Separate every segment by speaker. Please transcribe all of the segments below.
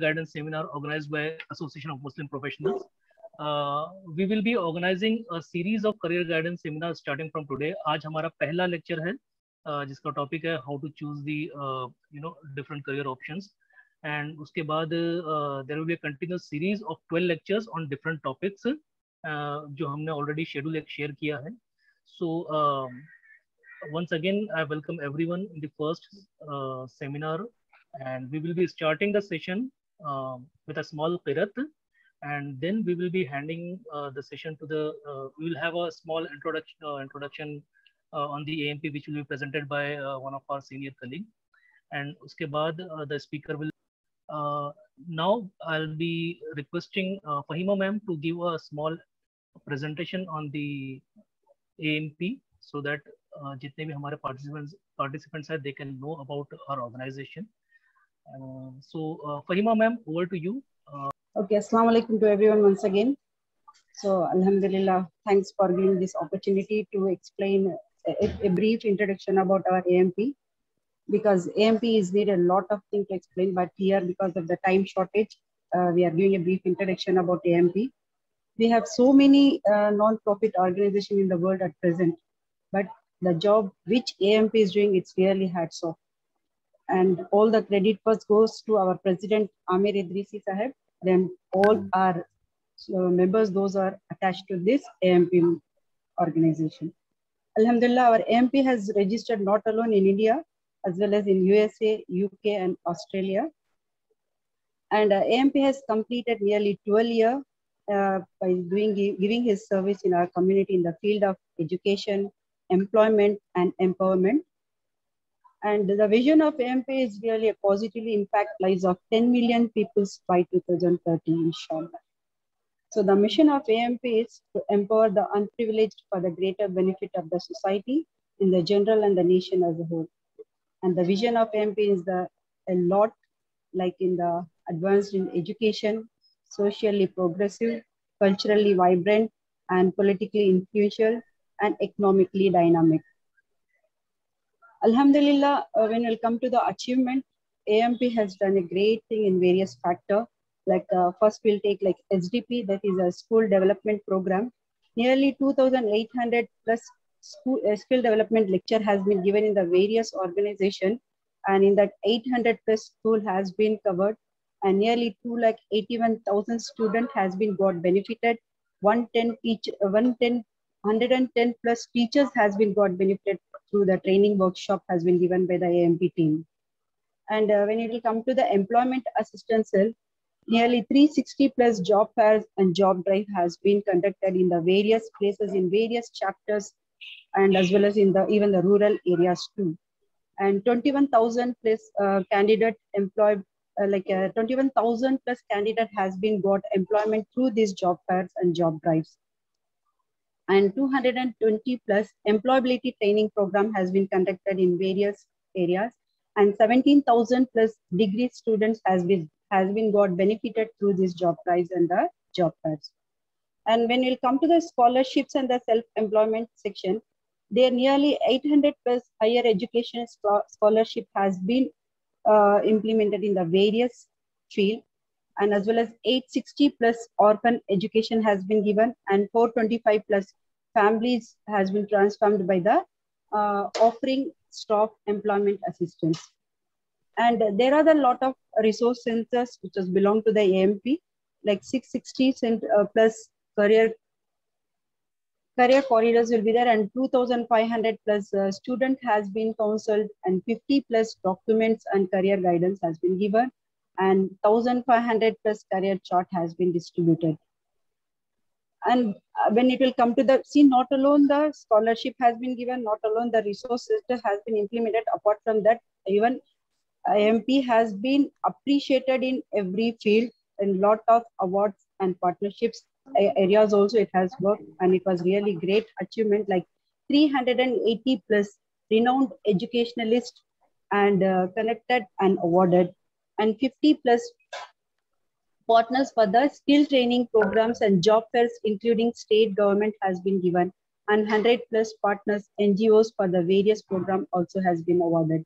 Speaker 1: Guidance seminar organized by Association of Muslim Professionals. We will be organizing a series of career guidance seminars starting from today. आज हमारा पहला lecture है जिसका topic है how to choose the different career options. And उसके बाद there will be a continuous series of 12 lectures on different topics जो हमने already schedule एक share किया है. So once again I welcome everyone in the first seminar, and we will be starting the session with a small qirat, and then we will be handing the session to the we will have a small introduction on the AMP which will be presented by one of our senior colleague, and uske baad the speaker will now I'll be requesting Fahima ma'am to give a small presentation on the AMP so that jitne bhi hamare participants hai they can know about our organization. Fahima ma'am, over to you.
Speaker 2: Okay, assalamu alaikum to everyone once again. So alhamdulillah, thanks for giving this opportunity to explain a brief introduction about our AMP, because AMP is needed a lot of things to explain, but here because of the time shortage, we are giving a brief introduction about AMP. We have so many non-profit organizations in the world at present, but the job which AMP is doing, it's really hats off. And all the credit first goes to our president, Amir Idrisi Sahib. Then all our members, those are attached to this AMP organization. Alhamdulillah, our AMP has registered not alone in India, as well as in USA, UK, and Australia. And AMP has completed nearly 12 years by giving his service in our community in the field of education, employment, and empowerment. And the vision of AMP is really a positively impact lives of 10 million people by 2030, inshallah. So the mission of AMP is to empower the unprivileged for the greater benefit of the society in the general and the nation as a whole. And the vision of AMP is a lot like in the advanced in education, socially progressive, culturally vibrant, and politically influential, and economically dynamic. Alhamdulillah, when we'll come to the achievement, AMP has done a great thing in various factors. Like first we'll take like SDP, that is a school development program. Nearly 2,800 plus skill development lecture has been given in the various organizations, and in that 800 plus school has been covered, and nearly 281,000 students has been got benefited. 110 plus teachers has been got benefited through the training workshop has been given by the AMP team. And when it will come to the employment assistance cell, nearly 360 plus job fairs and job drive has been conducted in the various places in various chapters, and as well as in the even the rural areas too. And 21,000 plus candidate employed, 21,000 plus candidate has been got employment through these job fairs and job drives. And 220 plus employability training program has been conducted in various areas, and 17,000 plus degree students has been got benefited through these job drives and the job fairs. And when we'll come to the scholarships and the self-employment section, there nearly 800 plus higher education scholarship has been implemented in the various fields, and as well as 860 plus orphan education has been given, and 425 plus families has been transformed by the offering staff employment assistance. And there are a lot of resource centers which has belong to the AMP, like 660 plus career corridors will be there, and 2,500 plus student has been counseled, and 50 plus documents and career guidance has been given, and 1,500 plus career chart has been distributed. And when it will come to the, not alone the scholarship has been given, not alone the resource center has been implemented, apart from that, even AMP has been appreciated in every field, and lot of awards and partnerships areas also it has worked, and it was really great achievement, like 380 plus renowned educationalists and connected and awarded, and 50 plus partners for the skill training programs and job fairs, including state government has been given, and 100 plus partners NGOs for the various program also has been awarded.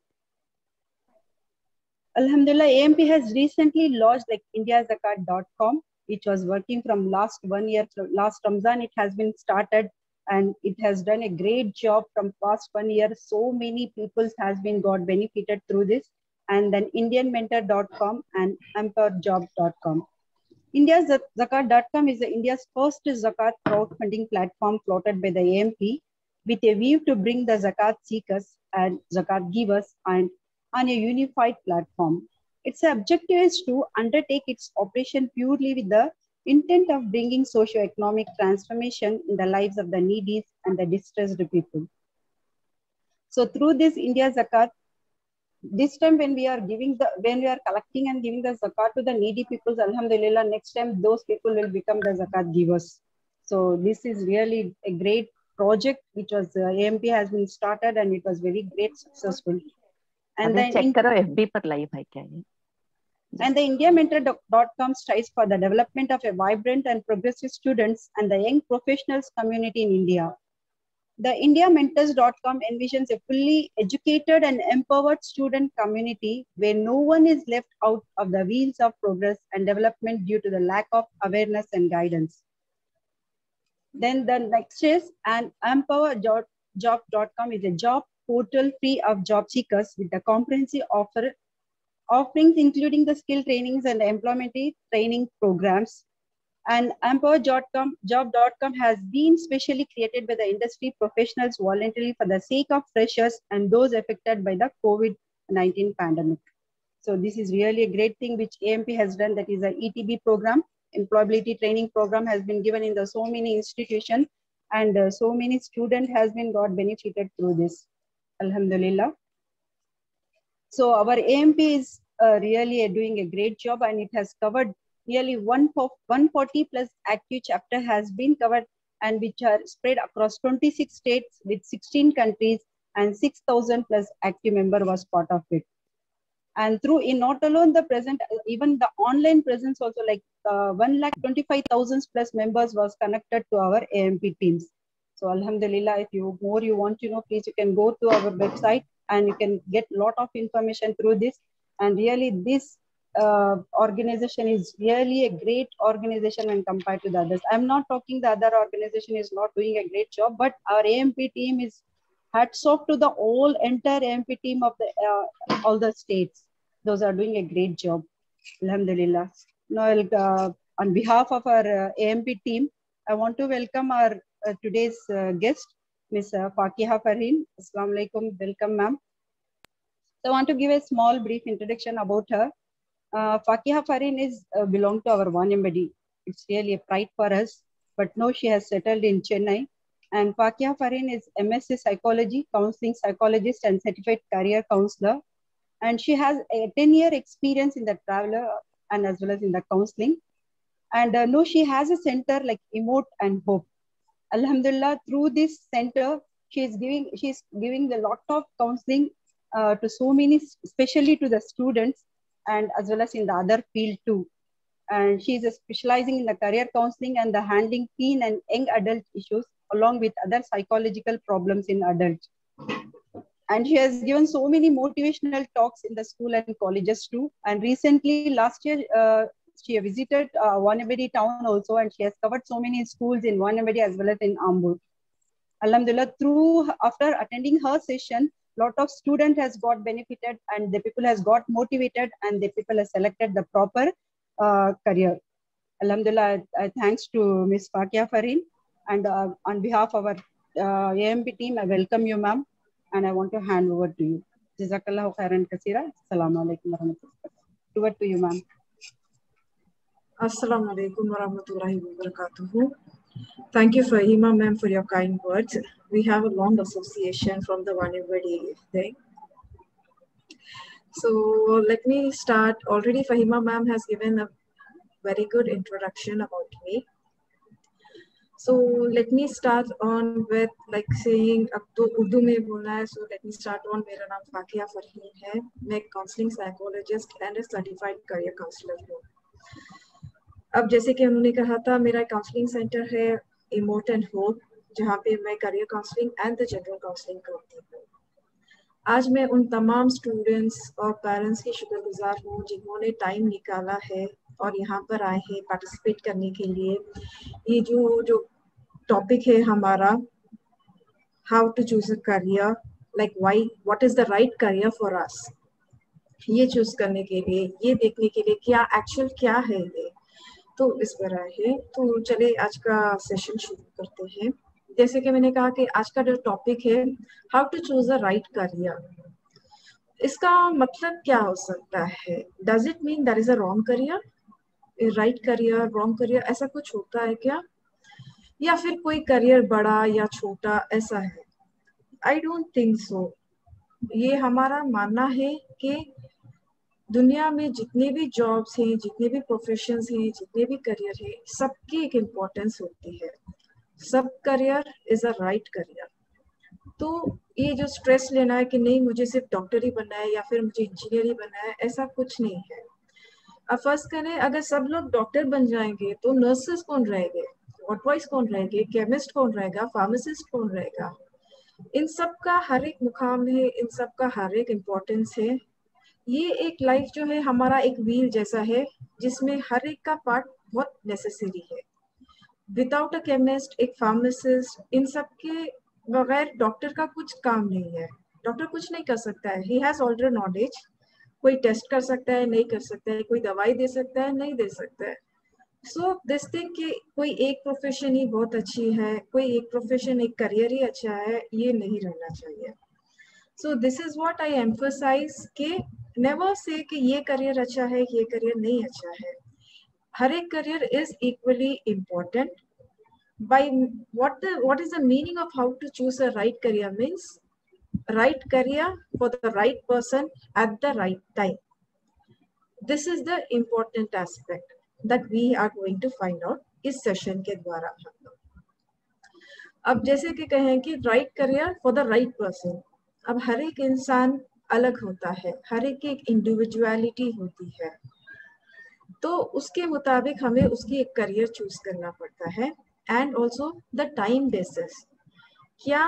Speaker 2: Alhamdulillah, AMP has recently launched like indiazakat.com, which was working from last 1 year. So last Ramzan, it has been started and it has done a great job from past 1 year. So many people has been got benefited through this. And then indianmentor.com and empowerjob.com. Indiazakat.com is India's first zakat crowdfunding platform floated by the AMP with a view to bring the zakat seekers and zakat givers and on a unified platform. Its objective is to undertake its operation purely with the intent of bringing socio-economic transformation in the lives of the needy and the distressed people. So through this India Zakat, this time when we are collecting and giving the zakat to the needy people, alhamdulillah, next time those people will become the zakat givers. So this is really a great project which was AMP has been started and it was very great successful. And then
Speaker 3: FB पर live है क्या ये?
Speaker 2: And the indiamentor.com strives for the development of a vibrant and progressive students and the young professionals community in India. The indiamentors.com envisions a fully educated and empowered student community where no one is left out of the wheels of progress and development due to the lack of awareness and guidance. Then the next is an empowerjob.com is a job portal free of job seekers with the comprehensive offerings including the skill trainings and employment training programs. And empowerjob.com has been specially created by the industry professionals voluntarily for the sake of freshers and those affected by the COVID-19 pandemic. So this is really a great thing which AMP has done. That is a ETB program, employability training program has been given in the so many institutions and so many students has been got benefited through this. Alhamdulillah. So our AMP is really doing a great job and it has covered nearly 140 plus active chapter has been covered and which are spread across 26 states with 16 countries and 6,000 plus active member was part of it. And through in not alone the present, even the online presence also like 1,25,000 plus members was connected to our AMP teams. So Alhamdulillah, if you want to know, please you can go to our website and you can get a lot of information through this. And really this organization is really a great organization when compared to the others. I'm not talking the other organization is not doing a great job, but our AMP team is hats off to the entire AMP team of the all the states. Those are doing a great job. Alhamdulillah. Now, on behalf of our AMP team, I want to welcome our today's guest, Ms. Fakiha Farheen. Assalamu alaikum. Welcome, ma'am. So I want to give a small brief introduction about her. Fakiha Farheen is belong to our Wanambadi. It's really a pride for us. But now she has settled in Chennai. And Fakiha Farheen is MSc Psychology, Counseling Psychologist and Certified Career Counselor. And she has a 10-year experience in the traveler and as well as in the counseling. And now she has a center like Emote and Hope. Alhamdulillah, through this center, she's giving a lot of counseling to so many, especially to the students and as well as in the other field too. And she's specializing in the career counseling and the handling teen and young adult issues along with other psychological problems in adults. And she has given so many motivational talks in the school and colleges too. And recently, last year, she visited Wanambadi town also, and she has covered so many schools in Wanambadi as well as in Ambur. Alhamdulillah, after attending her session, lot of students has got benefited and the people has got motivated and the people has selected the proper career. Alhamdulillah, thanks to Ms. Fakiha Farheen. And on behalf of our AMP team, I welcome you, ma'am. And I want to hand over to you. Jazakallahu khairan kaseera. Assalamu alaikum warahmatullahi. Over to you, ma'am.
Speaker 4: Assalamu alaikum warahmatullahi wabarakatuh. Thank you, Fahima ma'am, for your kind words. We have a long association from the Wanambadi thing. So let me start. Already Fahima ma'am has given a very good introduction about me. So let me start on with like saying अब तो उर्दू में बोलना है. So let me start on. मेरा नाम फाकिया फरहीन है. मैं counselling psychologist and certified career counsellor हूँ. अब जैसे कि उन्होंने कहा था, मेरा काउंसलिंग सेंटर है इमोट एंड होप, जहाँ पे मैं career counselling and the general counselling करती हूँ. आज मैं उन तमाम स्टूडेंट्स और पेरेंट्स की शुक्रगुजार हूँ जिन्होंने टाइम निकाला है और यहाँ पर आए हैं पार्टिसिपेट करने के लिए। ये जो टॉपिक है हमारा, how to choose a career, like why, what is the right career for us, ये चूज करने के लिए, ये देखने के लिए क्या एक्चुअल क्या है ये, तो इस पर आए हैं। तो चले आज का सेशन शुरू करते हैं। जैसे कि मैंने कहा कि आज का जो टॉपिक है how to choose a right career, इसका मतलब क्या हो सकता है? Does it mean there is a wrong career, right career, wrong career, ऐसा कुछ होता है क्या? या फिर कोई करियर बड़ा या छोटा ऐसा है? I don't think so. ये हमारा मानना है कि दुनिया में जितने भी जॉब्स हैं, जितने भी प्रोफेशंस हैं, जितने भी करियर हैं, सबकी एक इम्पोर्टेंस होती है। सब career is a right career. तो ये जो स्ट्रेस लेना है कि नहीं मुझे सिर्फ डॉक्टर ही बनना है या फिर मुझे इंजीनियर ही बनना है, ऐसा कुछ नहीं है। अब फर्स्ट करें, अगर सब लोग डॉक्टर बन जाएंगे तो नर्सेस कौन रहेंगे, वॉटबॉयज कौन रहेंगे, केमिस्ट कौन रहेगा, फार्मासिस्ट कौन रहेगा? इन सब का हर एक मुकाम है, इन सब का हर एक इम्पोर्टेंस है। ये एक लाइफ जो है हमारा एक व्हील जैसा है जिसमें हर एक का पार्ट बहुत नेसेसरी है। विदाउट अ केमिस्ट, एक फार्मासिस्ट, इन सब के बगैर डॉक्टर का कुछ काम नहीं है। डॉक्टर कुछ नहीं कर सकता है, ही हैज ऑलरेडी नॉलेज। कोई टेस्ट कर सकता है, नहीं कर सकता है, कोई दवाई दे सकता है, नहीं दे सकता है। सो दिस थिंग कि कोई एक प्रोफेशन ही बहुत अच्छी है, कोई एक प्रोफेशन, एक करियर ही अच्छा है, ये नहीं रहना चाहिए। So this is what I emphasise कि नेवर से कि ये करियर अच्छा है, ये करियर नहीं अच्छा है। हर एक career is equally important. By what is the meaning of how to choose a right career means right career for the right person at the right time. This is the important aspect that we are going to find out इस session के द्वारा हम लोग। अब जैसे कि कहें कि right career for the right person, अब हर एक इंसान अलग होता है, हर एक की एक इंडिविजुअलिटी होती है, तो उसके मुताबिक हमें उसकी एक करियर चूज करना पड़ता है। And also the time basis, क्या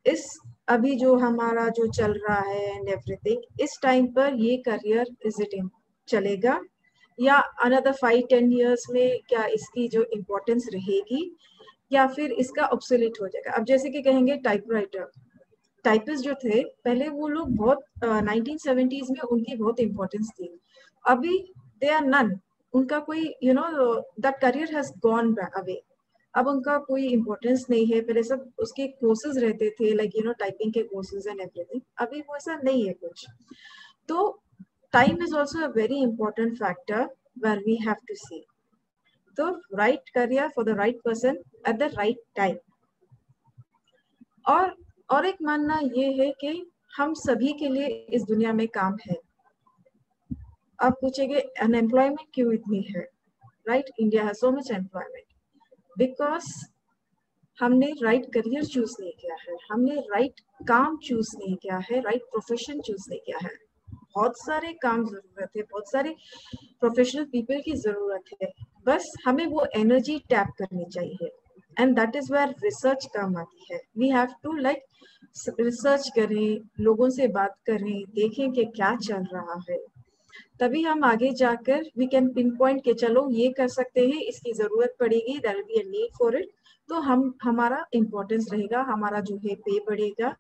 Speaker 4: इस अभी जो हमारा जो चल रहा है एंड एवरीथिंग, इस टाइम पर ये करियर इज इट चलेगा या अनदर 5-10 years में क्या इसकी जो इम्पोर्टेंस रहेगी या फिर इसका ऑब्सोलीट हो जाएगा? अब जैसे कि कहेंगे टाइपराइटर, टाइपिस्ट जो थे पहले वो लोग बहुत 1970s में उनकी बहुत इम्पोर्टेंस थी। अभी दे आर नन, उनका कोई that career has gone away. अब उनका कोई इम्पोर्टेंस नहीं है। पहले सब उसके कोर्सेज रहते थे, लाइक टाइपिंग के कोर्सेज एंड एवरीथिंग। अभी वो ऐसा नहीं है कुछ। तो time is also a very important factor where we have to see. तो right career for the right person at the right time. और एक मानना ये है कि हम सभी के लिए इस दुनिया में काम है। आप पूछेंगे अनएम्प्लॉयमेंट क्यों इतनी है? Right, India has so much employment because हमने राइट करियर चूज नहीं किया है, हमने राइट काम चूज नहीं किया है, राइट प्रोफेशन चूज नहीं किया है। बहुत सारे काम जरूरत है, बहुत सारे प्रोफेशनल पीपल की जरूरत है, बस हमें वो एनर्जी टैप करनी चाहिए। And that is where research काम आती है। We have to like research करें, लोगों से बात करें, देखें कि क्या चल रहा है, तभी हम आगे जाकर वी कैन पिन पॉइंट के चलो ये कर सकते हैं, इसकी जरूरत पड़ेगी, there will be a need for it. तो हमारा इम्पोर्टेंस रहेगा, हमारा जो है पे बढ़ेगा,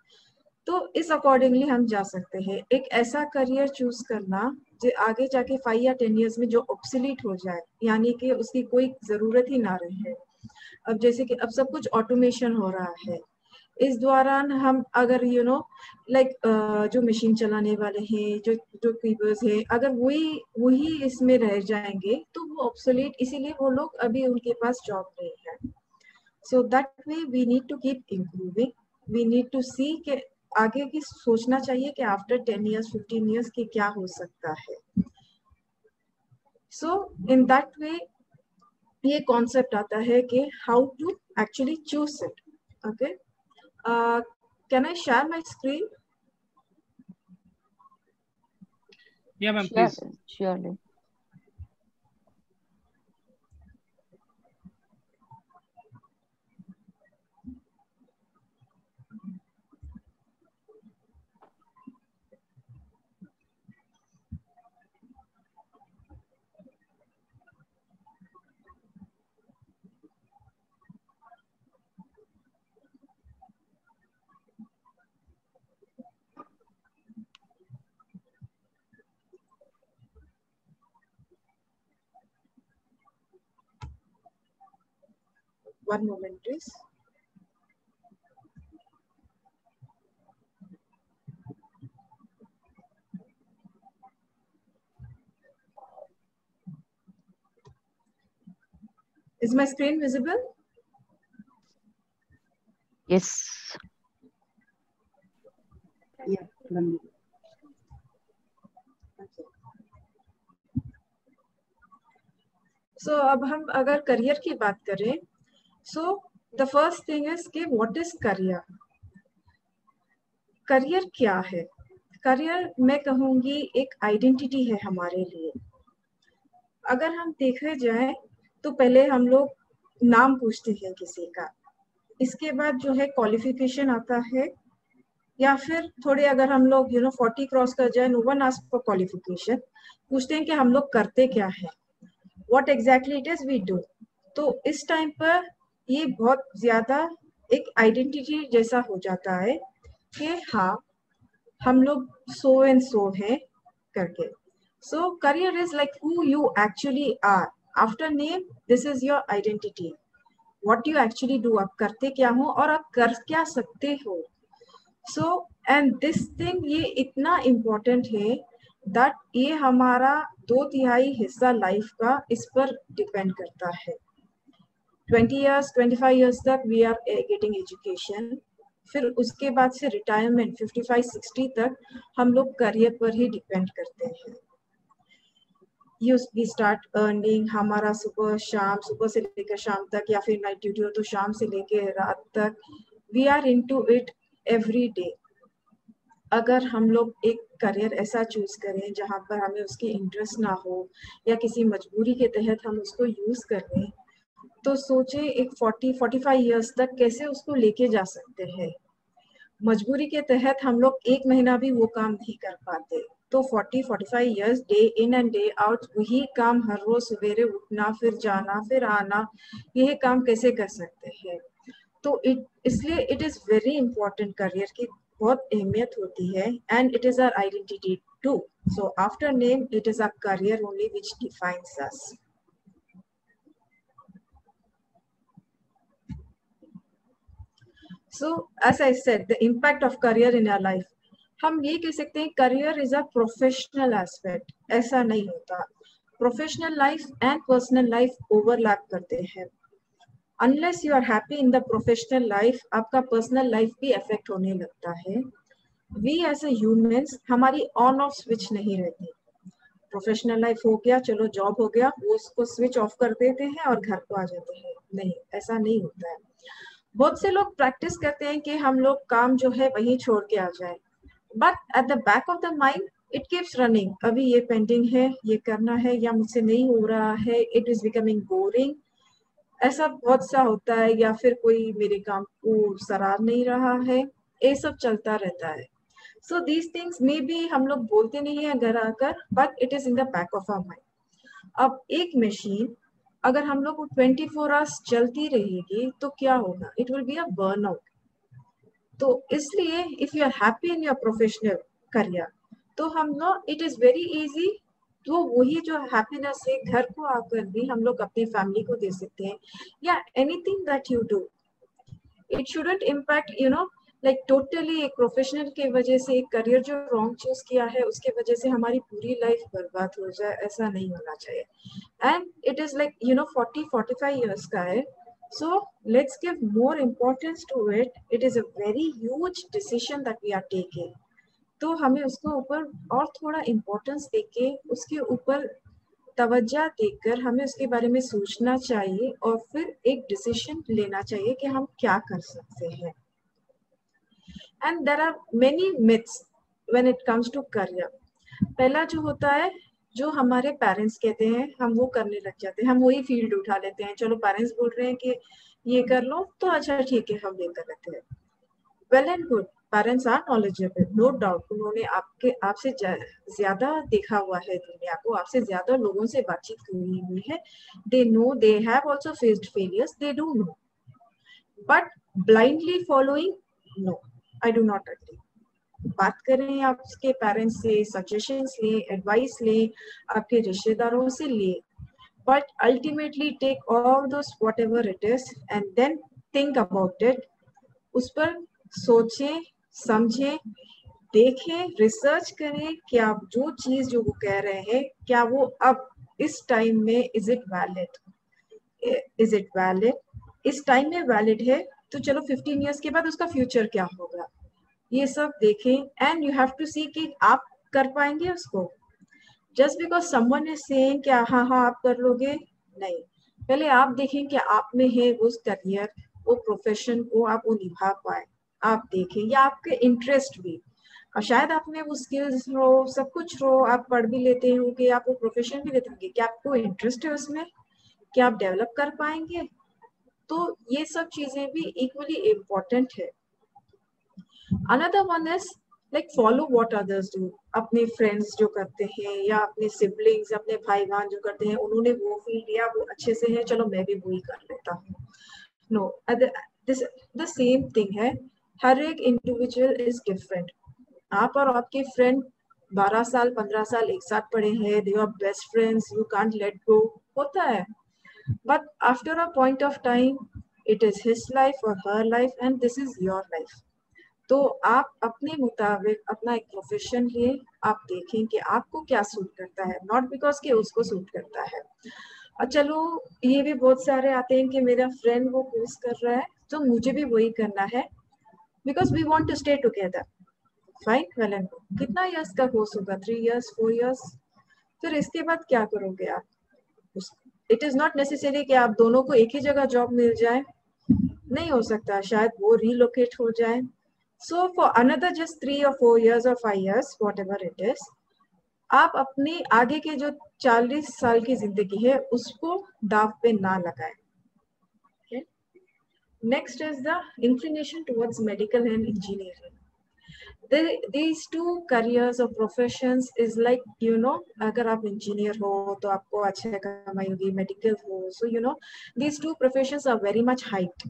Speaker 4: तो इस अकॉर्डिंगली हम जा सकते हैं। एक ऐसा करियर चूज करना जो आगे जाके 5 या 10 years में जो ऑब्सोलीट हो जाए, यानी कि उसकी कोई जरूरत ही ना रहे। अब जैसे कि अब सब कुछ ऑटोमेशन हो रहा है, इस दौरान हम अगर लाइक जो मशीन चलाने वाले हैं, जो कीपर्स हैं, अगर वही इसमें रह जाएंगे तो वो ऑब्सोलीट, इसीलिए वो लोग अभी उनके पास जॉब नहीं है। So that way we need to keep improving, we need to see के आगे की सोचना चाहिए कि आफ्टर 10 years 15 years की क्या हो सकता है। सो इन दैट वे ये कॉन्सेप्ट आता है कि how to actually choose it. Okay, can I share my screen?
Speaker 1: Yeah, ma'am, please.
Speaker 3: Surely.
Speaker 4: 1 moment please. Is my screen visible?
Speaker 3: Yes.
Speaker 2: Yeah.
Speaker 4: So अब हम अगर करियर की बात करें, so the first thing is कि what is career? करियर क्या है? Career मैं कहूँगी एक आइडेंटिटी है हमारे लिए। अगर हम देखे जाए तो पहले हम लोग नाम पूछते हैं किसी का, इसके बाद जो है क्वालिफिकेशन आता है, या फिर थोड़े अगर हम लोग 40 क्रॉस कर जाए, no one ask for qualification, पूछते हैं कि हम लोग करते क्या है, what exactly it is we do. तो इस टाइम पर ये बहुत ज्यादा एक आइडेंटिटी जैसा हो जाता है कि हाँ हम लोग सो एंड सो है करके। So career is like who you actually are. After name this is your identity, what you actually do, आप करते क्या हो और आप कर क्या सकते हो। सो एंड दिस थिंग ये इतना इम्पोर्टेंट है दैट ये हमारा 2/3 हिस्सा लाइफ का इस पर डिपेंड करता है। 20 years 25 years तक वी आर गेटिंग एजुकेशन, फिर उसके बाद से रिटायरमेंट 55-60 तक हम लोग करियर पर ही डिपेंड करते हैं। वी स्टार्ट अर्निंग, हमारा सुबह से लेकर शाम तक, या फिर नाइट ड्यूटी हो तो शाम से लेकर रात तक, we are into it every day. अगर हम लोग एक करियर ऐसा चूज करें जहाँ पर हमें उसकी इंटरेस्ट ना हो या किसी मजबूरी के तहत हम उसको यूज कर लें, तो सोचे एक 40-45 इयर्स तक कैसे उसको लेके जा सकते हैं। मजबूरी के तहत हम लोग 1 महीना भी वो काम नहीं कर पाते, तो 40-45 years day in and day out वही काम, हर रोज सवेरे उठना फिर जाना फिर आना, यह काम कैसे कर सकते हैं। तो इसलिए it is very important, career की बहुत अहमियत होती है and it is our identity too. So after name it is our career only which defines us. So as I said, the impact of career in our life, हम ये कह सकते हैं career is a professional aspect. ऐसा नहीं होता, professional life and personal life overlap करते हैं। Unless you are happy in the professional life, आपका पर्सनल लाइफ भी अफेक्ट होने लगता है। वी एज ए ह्यूमंस, हमारी ऑन ऑफ स्विच नहीं रहती। प्रोफेशनल लाइफ हो गया, चलो जॉब हो गया, वो उसको स्विच ऑफ कर देते हैं और घर को आ जाते हैं। नहीं, ऐसा नहीं होता है। बहुत से लोग प्रैक्टिस करते हैं कि हम लोग काम जो है वहीं छोड़ के आ जाए, but at the back of the mind it keeps running, अभी ये पेंडिंग है, ये करना है, या मुझसे नहीं हो रहा है, इट इज बिकमिंग बोरिंग, ऐसा बहुत सा होता है, या फिर कोई मेरे काम को सराह नहीं रहा है, ये सब चलता रहता है। So these things may be हम लोग बोलते नहीं है घर आकर, but it is in the back of our mind. अब एक मशीन अगर हम लोग 24 आवर्स चलती रहेगी तो क्या होगा, it will be a burnout. तो इसलिए if you are happy in your professional career, तो हम लोग इट इज वेरी इजी, तो वही जो हैप्पीनेस है घर को आकर भी हम लोग अपनी फैमिली को दे सकते हैं, या anything that you do it shouldn't impact like totally एक प्रोफेशनल के वजह से एक करियर जो रॉन्ग चूज किया है उसके वजह से हमारी पूरी लाइफ बर्बाद हो जाए, ऐसा नहीं होना चाहिए। And it is like 40-45 years का है, so let's give more importance to it. It is a very huge decision that we are taking, तो हमें उसके ऊपर और थोड़ा इम्पोर्टेंस देके उसके ऊपर तवज्जो देकर हमें उसके बारे में सोचना चाहिए और फिर एक डिसीजन लेना चाहिए कि हम क्या कर सकते हैं। And there are many myths when it comes to career. पहला जो होता है, जो हमारे पेरेंट्स कहते हैं हम वो करने लग जाते हैं, हम वही फील्ड उठा लेते हैं। चलो पेरेंट्स बोल रहे हैं कि ये कर लो तो अच्छा ठीक है हम ये कर लेते हैं। Well and good, parents are knowledgeable, no doubt, उन्होंने आपसे ज्यादा देखा हुआ है दुनिया को, आपसे ज्यादा लोगों से बातचीत की हुई है, they know, they have also faced failures, they do know, but blindly following, no, I do not agree. बात करें आपके पेरेंट्स से, सजेशंस ले, एडवाइस ले, आपके रिश्तेदारों से ले, but ultimately take all those whatever it is and then think about it. उस पर सोचें, समझें, देखें, रिसर्च करें कि आप जो चीज जो वो कह रहे हैं क्या वो अब इस टाइम में इज इट वैलिड, इस टाइम में वैलिड है तो चलो 15 इयर्स के बाद उसका फ्यूचर क्या होगा, ये सब देखें. एंड यू हैव टू सी कि आप कर पाएंगे उसको. Just because someone is saying कि हाँ हाँ आप कर लोगे, नहीं. पहले आप देखें कि आप में है वो करियर, वो प्रोफेशन को आप वो निभा पाए. आप देखें या आपके इंटरेस्ट भी, और शायद आप में वो स्किल्स हो, सब कुछ हो, आप पढ़ भी लेते हो कि आप वो प्रोफेशन भी लेते होंगे, क्या आपको इंटरेस्ट है उसमें, क्या आप डेवलप कर पाएंगे. तो ये सब चीजें भी इक्वली इम्पोर्टेंट है. Another one is like follow what others do. अपने फ्रेंड्स जो करते हैं या अपने सिबलिंग्स, अपने भाई बहन जो करते हैं, उन्होंने वो फील्ड लिया, वो अच्छे से है, चलो मैं भी वही कर लेता हूँ. No, this the same thing है. हर एक इंडिविजुअल इज डिफरेंट. आप और आपके फ्रेंड 12 साल 15 साल एक साथ पढ़े हैं, they are best friends, you can't let go, होता है. But after a point of time it is his life or her life and this is your life. तो आप अपने मुताबिक अपना एक प्रोफेशन लिए, आप देखें कि आपको क्या सूट करता है, नॉट बिकॉज कि उसको सूट करता है. और चलो ये भी बहुत सारे आते हैं कि मेरा फ्रेंड वो कोर्स कर रहा है तो मुझे भी वही करना है, because we want to stay together. Fine, well and good. कितना इयर्स का कोर्स होगा? 3 इयर्स, 4 इयर्स. फिर इसके बाद क्या करोगे आप? इट इज नॉट नेसेसरी कि आप दोनों को एक ही जगह जॉब मिल जाए, नहीं हो सकता. शायद वो रीलोकेट हो जाए. So for another just 3 or 4 years or 5 years, whatever it is, आप अपने आगे के जो 40 साल की जिंदगी है उसको दाव पे ना लगाएं. Next is the inclination towards medical and engineering. These two careers or professions is like, you know, अगर आप इंजीनियर हो तो आपको अच्छा कमाई होगी, मेडिकल हो, so you know these two professions are very much hyped.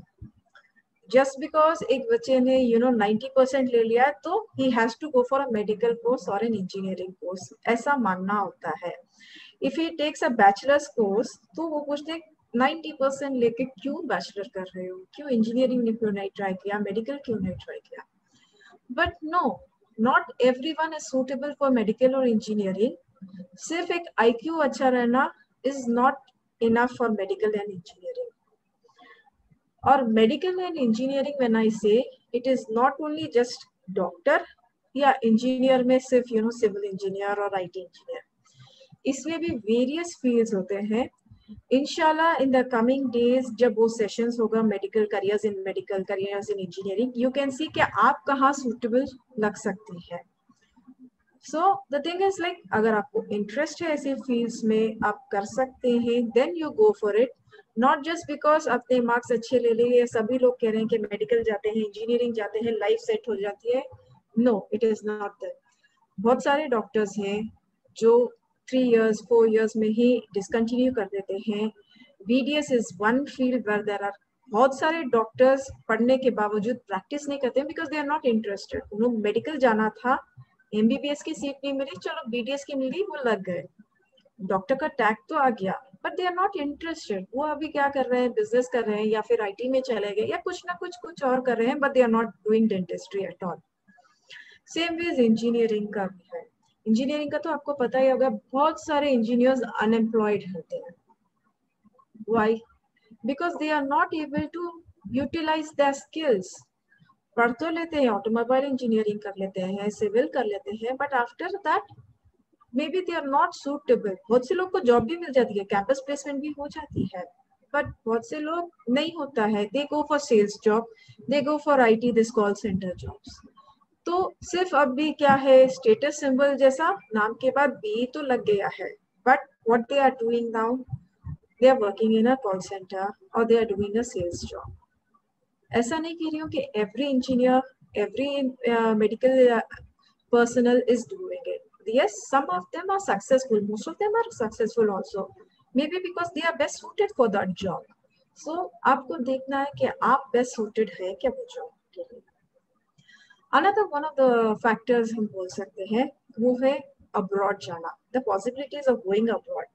Speaker 4: Just because एक बच्चे ने 90% ले लिया तो he has to go for a medical course or an engineering course, ऐसा मानना होता है. If he takes a bachelor's course तो वो पूछते 90% लेके क्यों बैचलर कर रहे हो, क्यों इंजीनियरिंग ने क्यों नहीं ट्राई किया, मेडिकल क्यों नहीं ट्राई किया. But no, not everyone is suitable for medical or engineering. सिर्फ एक IQ अच्छा रहना is not enough for medical and engineering. और medical and engineering when I say, it is not only just doctor या engineer में सिर्फ civil engineer और IT engineer. इसमें भी various fields होते हैं. इंशाल्लाह इन द कमिंग डेज जब वो सेशंस होगा medical careers in engineering, you can see कि आप कहाँ सूटेबल लग सकती है. So the thing is like अगर आपको इंटरेस्ट है ऐसे फील्ड्स में आप कर सकते हैं, then you go for it. Not just because अपने मार्क्स अच्छे ले लिए, सभी लोग कह रहे हैं कि मेडिकल जाते हैं, इंजीनियरिंग जाते हैं, लाइफ सेट हो जाती है. No, it is not that. बहुत सारे डॉक्टर्स हैं जो 3 years 4 years में ही डिसकंटिन्यू कर देते हैं. BDS is one field where there are बहुत सारे डॉक्टर्स पढ़ने के बावजूद प्रैक्टिस नहीं करते because they are not interested. उन्होंने मेडिकल जाना था, MBBS की सीट नहीं मिली, चलो BDS की मिल गई, वो लग गए, डॉक्टर का टैग तो आ गया, but they are not interested. वो अभी क्या कर रहे हैं, बिजनेस कर रहे हैं या फिर IT में चले गए या कुछ ना कुछ और कर रहे हैं, but they are not doing dentistry at all. Same ways engineering का भी है. इंजीनियरिंग का तो आपको पता ही होगा, बहुत सारे इंजीनियर्स अनएम्प्लॉयड होते हैं. Why? Because they are not able to utilise their skills. पढ़ तो लेते हैं, ऑटोमोबाइल इंजीनियरिंग कर लेते हैं, सिविल कर लेते हैं, but after that may be they are not suitable. बहुत से लोग को जॉब भी मिल जाती है, कैंपस प्लेसमेंट भी हो जाती है, बट बहुत से लोग नहीं होता है. They go for sales job, they go for IT, this call centre jobs. तो सिर्फ अब भी क्या है, स्टेटस सिंबल जैसा नाम के बाद B तो लग गया है, but what they are doing now, they are working in a call centre और they are doing a sales job. ऐसा नहीं कह रही हूँ कि every engineer, every medical personnel is doing it. Yes, some of them are successful, most of them are successful also, maybe because they are best suited for that job. So आपको देखना है कि आप best suited है क्या वो job के लिए. Another one of the factors हम बोल सकते हैं वो है abroad जाना, the possibilities of going abroad.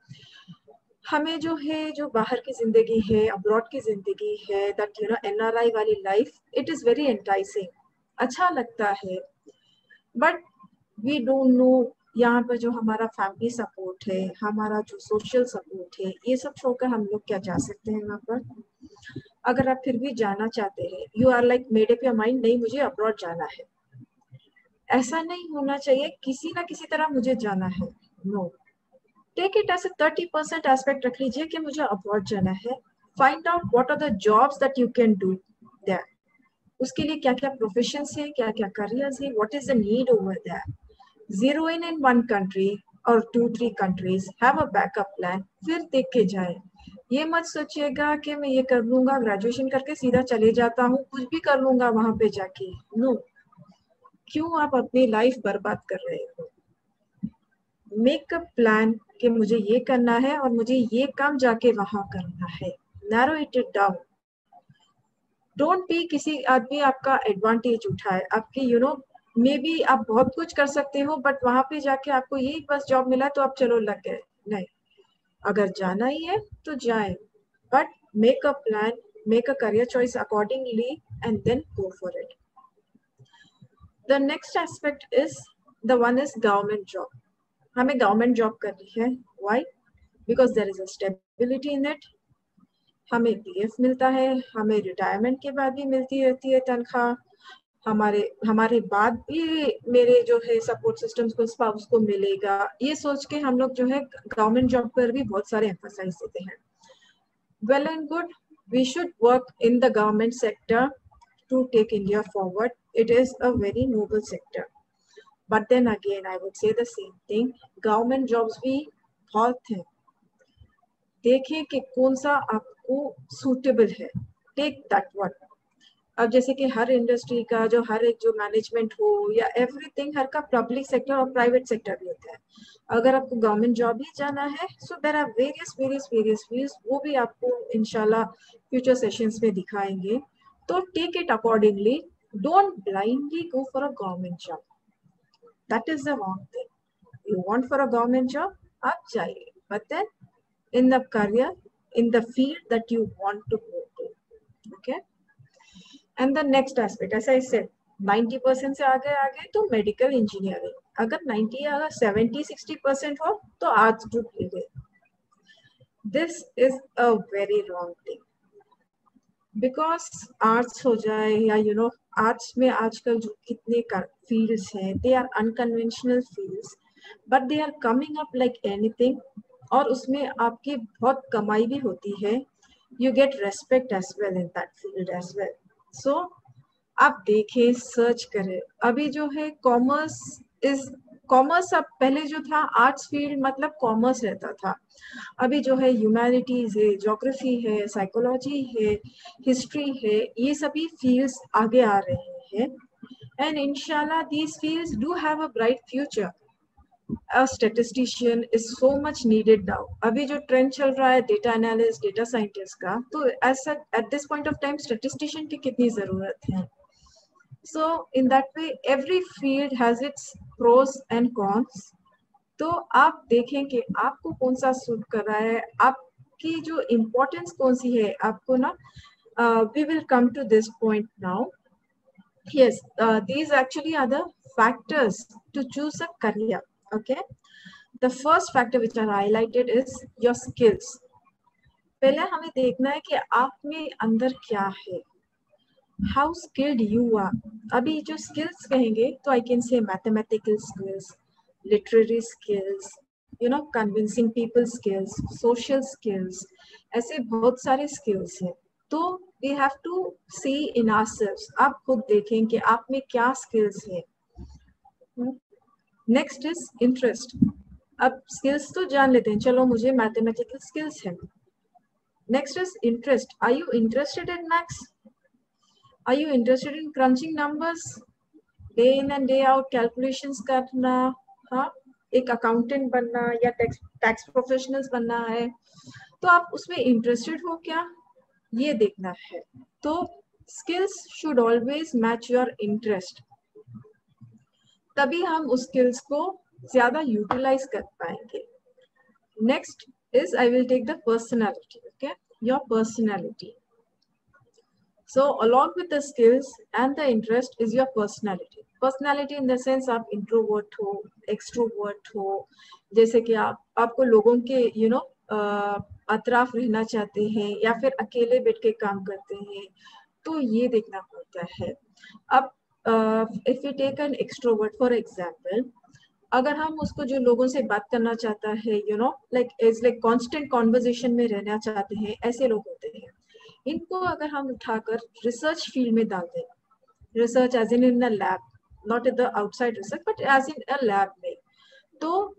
Speaker 4: हमें जो है, जो बाहर की जिंदगी है, अब्रॉड की जिंदगी है, दैट NRI वाली life, it is very enticing, अच्छा लगता है, बट वी डोंट नो यहाँ पर जो हमारा फैमिली सपोर्ट है, हमारा जो सोशल सपोर्ट है, ये सब छोड़कर हम लोग क्या जा सकते हैं वहाँ पर। अगर आप फिर भी जाना चाहते हैं, you are like made up your mind, नहीं मुझे अब्रॉड जाना है, ऐसा नहीं होना चाहिए किसी ना किसी तरह मुझे जाना है, no, take it as 30% aspect रख लीजिए कि मुझे अब्रॉड जाना है, find out what are the jobs that you can do there, उसके लिए क्या क्या प्रोफेशंस है, क्या क्या करियर्स है, what is the need over there, zero in one country और 2-3 countries, have a backup plan, फिर देख के जाए। ये मत सोचिएगा कि मैं ये कर लूंगा, ग्रेजुएशन करके सीधा चले जाता हूँ, कुछ भी कर लूंगा वहां पे जाके, नो, क्यों आप अपनी लाइफ बर्बाद कर रहे हो। मेक अ प्लान कि मुझे ये करना है और मुझे ये काम जाके वहां करना है, narrow it down, don't be किसी आदमी आपका एडवांटेज उठाए, आपकी मे बी आप बहुत कुछ कर सकते हो, बट वहां पे जाके आपको यही बस जॉब मिला तो आप चलो लग गए, नहीं, अगर जाना ही है तो जाए, but make a plan, make a career choice accordingly and then go for it. The next aspect is the one is government job. हमें गवर्नमेंट जॉब करनी है, why? Because there is a stability in it, हमें PF मिलता है, हमें retirement के बाद भी मिलती रहती है तनख्वाह, हमारे बाद भी मेरे जो है सपोर्ट सिस्टम्स को, स्पाउस को मिलेगा, ये सोच के हम लोग जो है गवर्नमेंट जॉब पर भी बहुत सारे एम्फसाइज देते हैं। Well and good, we should work in the government sector to take India forward, it is a very noble sector, but then again I would say the same thing, government jobs भी बहुत हैं, देखें कि कौन सा आपको suitable है, take that one. अब जैसे कि हर इंडस्ट्री का जो हर एक जो मैनेजमेंट हो या एवरीथिंग, हर का पब्लिक सेक्टर और प्राइवेट सेक्टर भी होता है, अगर आपको गवर्नमेंट जॉब ही जाना है, so there are various fields, वो भी आपको इंशाल्लाह फ्यूचर सेशंस में दिखाएंगे, तो take it accordingly, don't blindly go for a government job, that is the wrong thing. You want for a government job, आप जाइए, but then in the career, in the field that you want to go to, okay? And the next aspect, as I said, 90% से आगे तो medical engineering, अगर 90 या 70-60% हो तो arts group ले ले, this is a very wrong thing, because arts हो जाए या आर्ट्स में आजकल जो कितने फील्ड्स हैं, they are unconventional fields, but they are coming up like anything, और उसमें आपकी बहुत कमाई भी होती है, you get respect as well in that field as well. So आप देखें, सर्च करें, अभी जो है कॉमर्स, अब पहले जो था आर्ट्स फील्ड मतलब कॉमर्स रहता था, अभी जो है ह्यूमैनिटीज है, ज्योग्राफी है, साइकोलॉजी है, हिस्ट्री है, ये सभी फील्ड्स आगे आ रहे हैं, एंड इंशाल्लाह these fields do have a bright future. A statistician is so much needed now. अभी जो ट्रेंड चल रहा है डेटा एनालिस्ट, डेटा साइंटिस्ट का, तो ऐसा at this point of time statistician की कितनी जरूरत है। So in that way every field has its pros and cons, तो आप देखें कि आपको कौन सा सूट कर रहा है, आपकी जो इम्पोर्टेंस कौन सी है, आपको ना we will come to this point now. Yes, these actually are the factors to choose a career. Okay, the first factor which are highlighted is your skills. पहले हमें देखना है कि आप में अंदर क्या है, how skilled you are. अभी जो skills कहेंगे तो I can say mathematical skills, literary skills, convincing people skills, social skills, ऐसे बहुत सारे skills हैं, तो we have to see in ourselves, आप खुद देखें कि आप में क्या skills है। नेक्स्ट इज इंटरेस्ट, अब स्किल्स तो जान लेते हैं, चलो मुझे मैथमेटिकल स्किल्स है, next is interest, are you interested in maths, are you interested in crunching numbers, day in and day out calculations करना, हाँ, एक अकाउंटेंट बनना या टैक्स प्रोफेशनल्स बनना है, तो आप उसमें इंटरेस्टेड हो क्या, ये देखना है। तो skills should always match your interest, तभी हम उस स्किल्स को ज्यादा यूटिलाइज कर पाएंगे। Next, is I will take the personality. Okay, your personality. So along with the skills and the interest is your personality. Personality in the sense आप introvert हो, extrovert हो, जैसे कि आपको लोगों के अतराफ रहना चाहते हैं या फिर अकेले बैठ के काम करते हैं, तो ये देखना पड़ता है. अब if we take an extrovert for example, अगर हम उसको जो लोगों से बात करना चाहता है, like constant conversation में रहना चाहते हैं, ऐसे लोग होते हैं. इनको अगर हम उठाकर रिसर्च फील्ड में डाल दें, research as in a lab, not in the outside research but as in a lab में, तो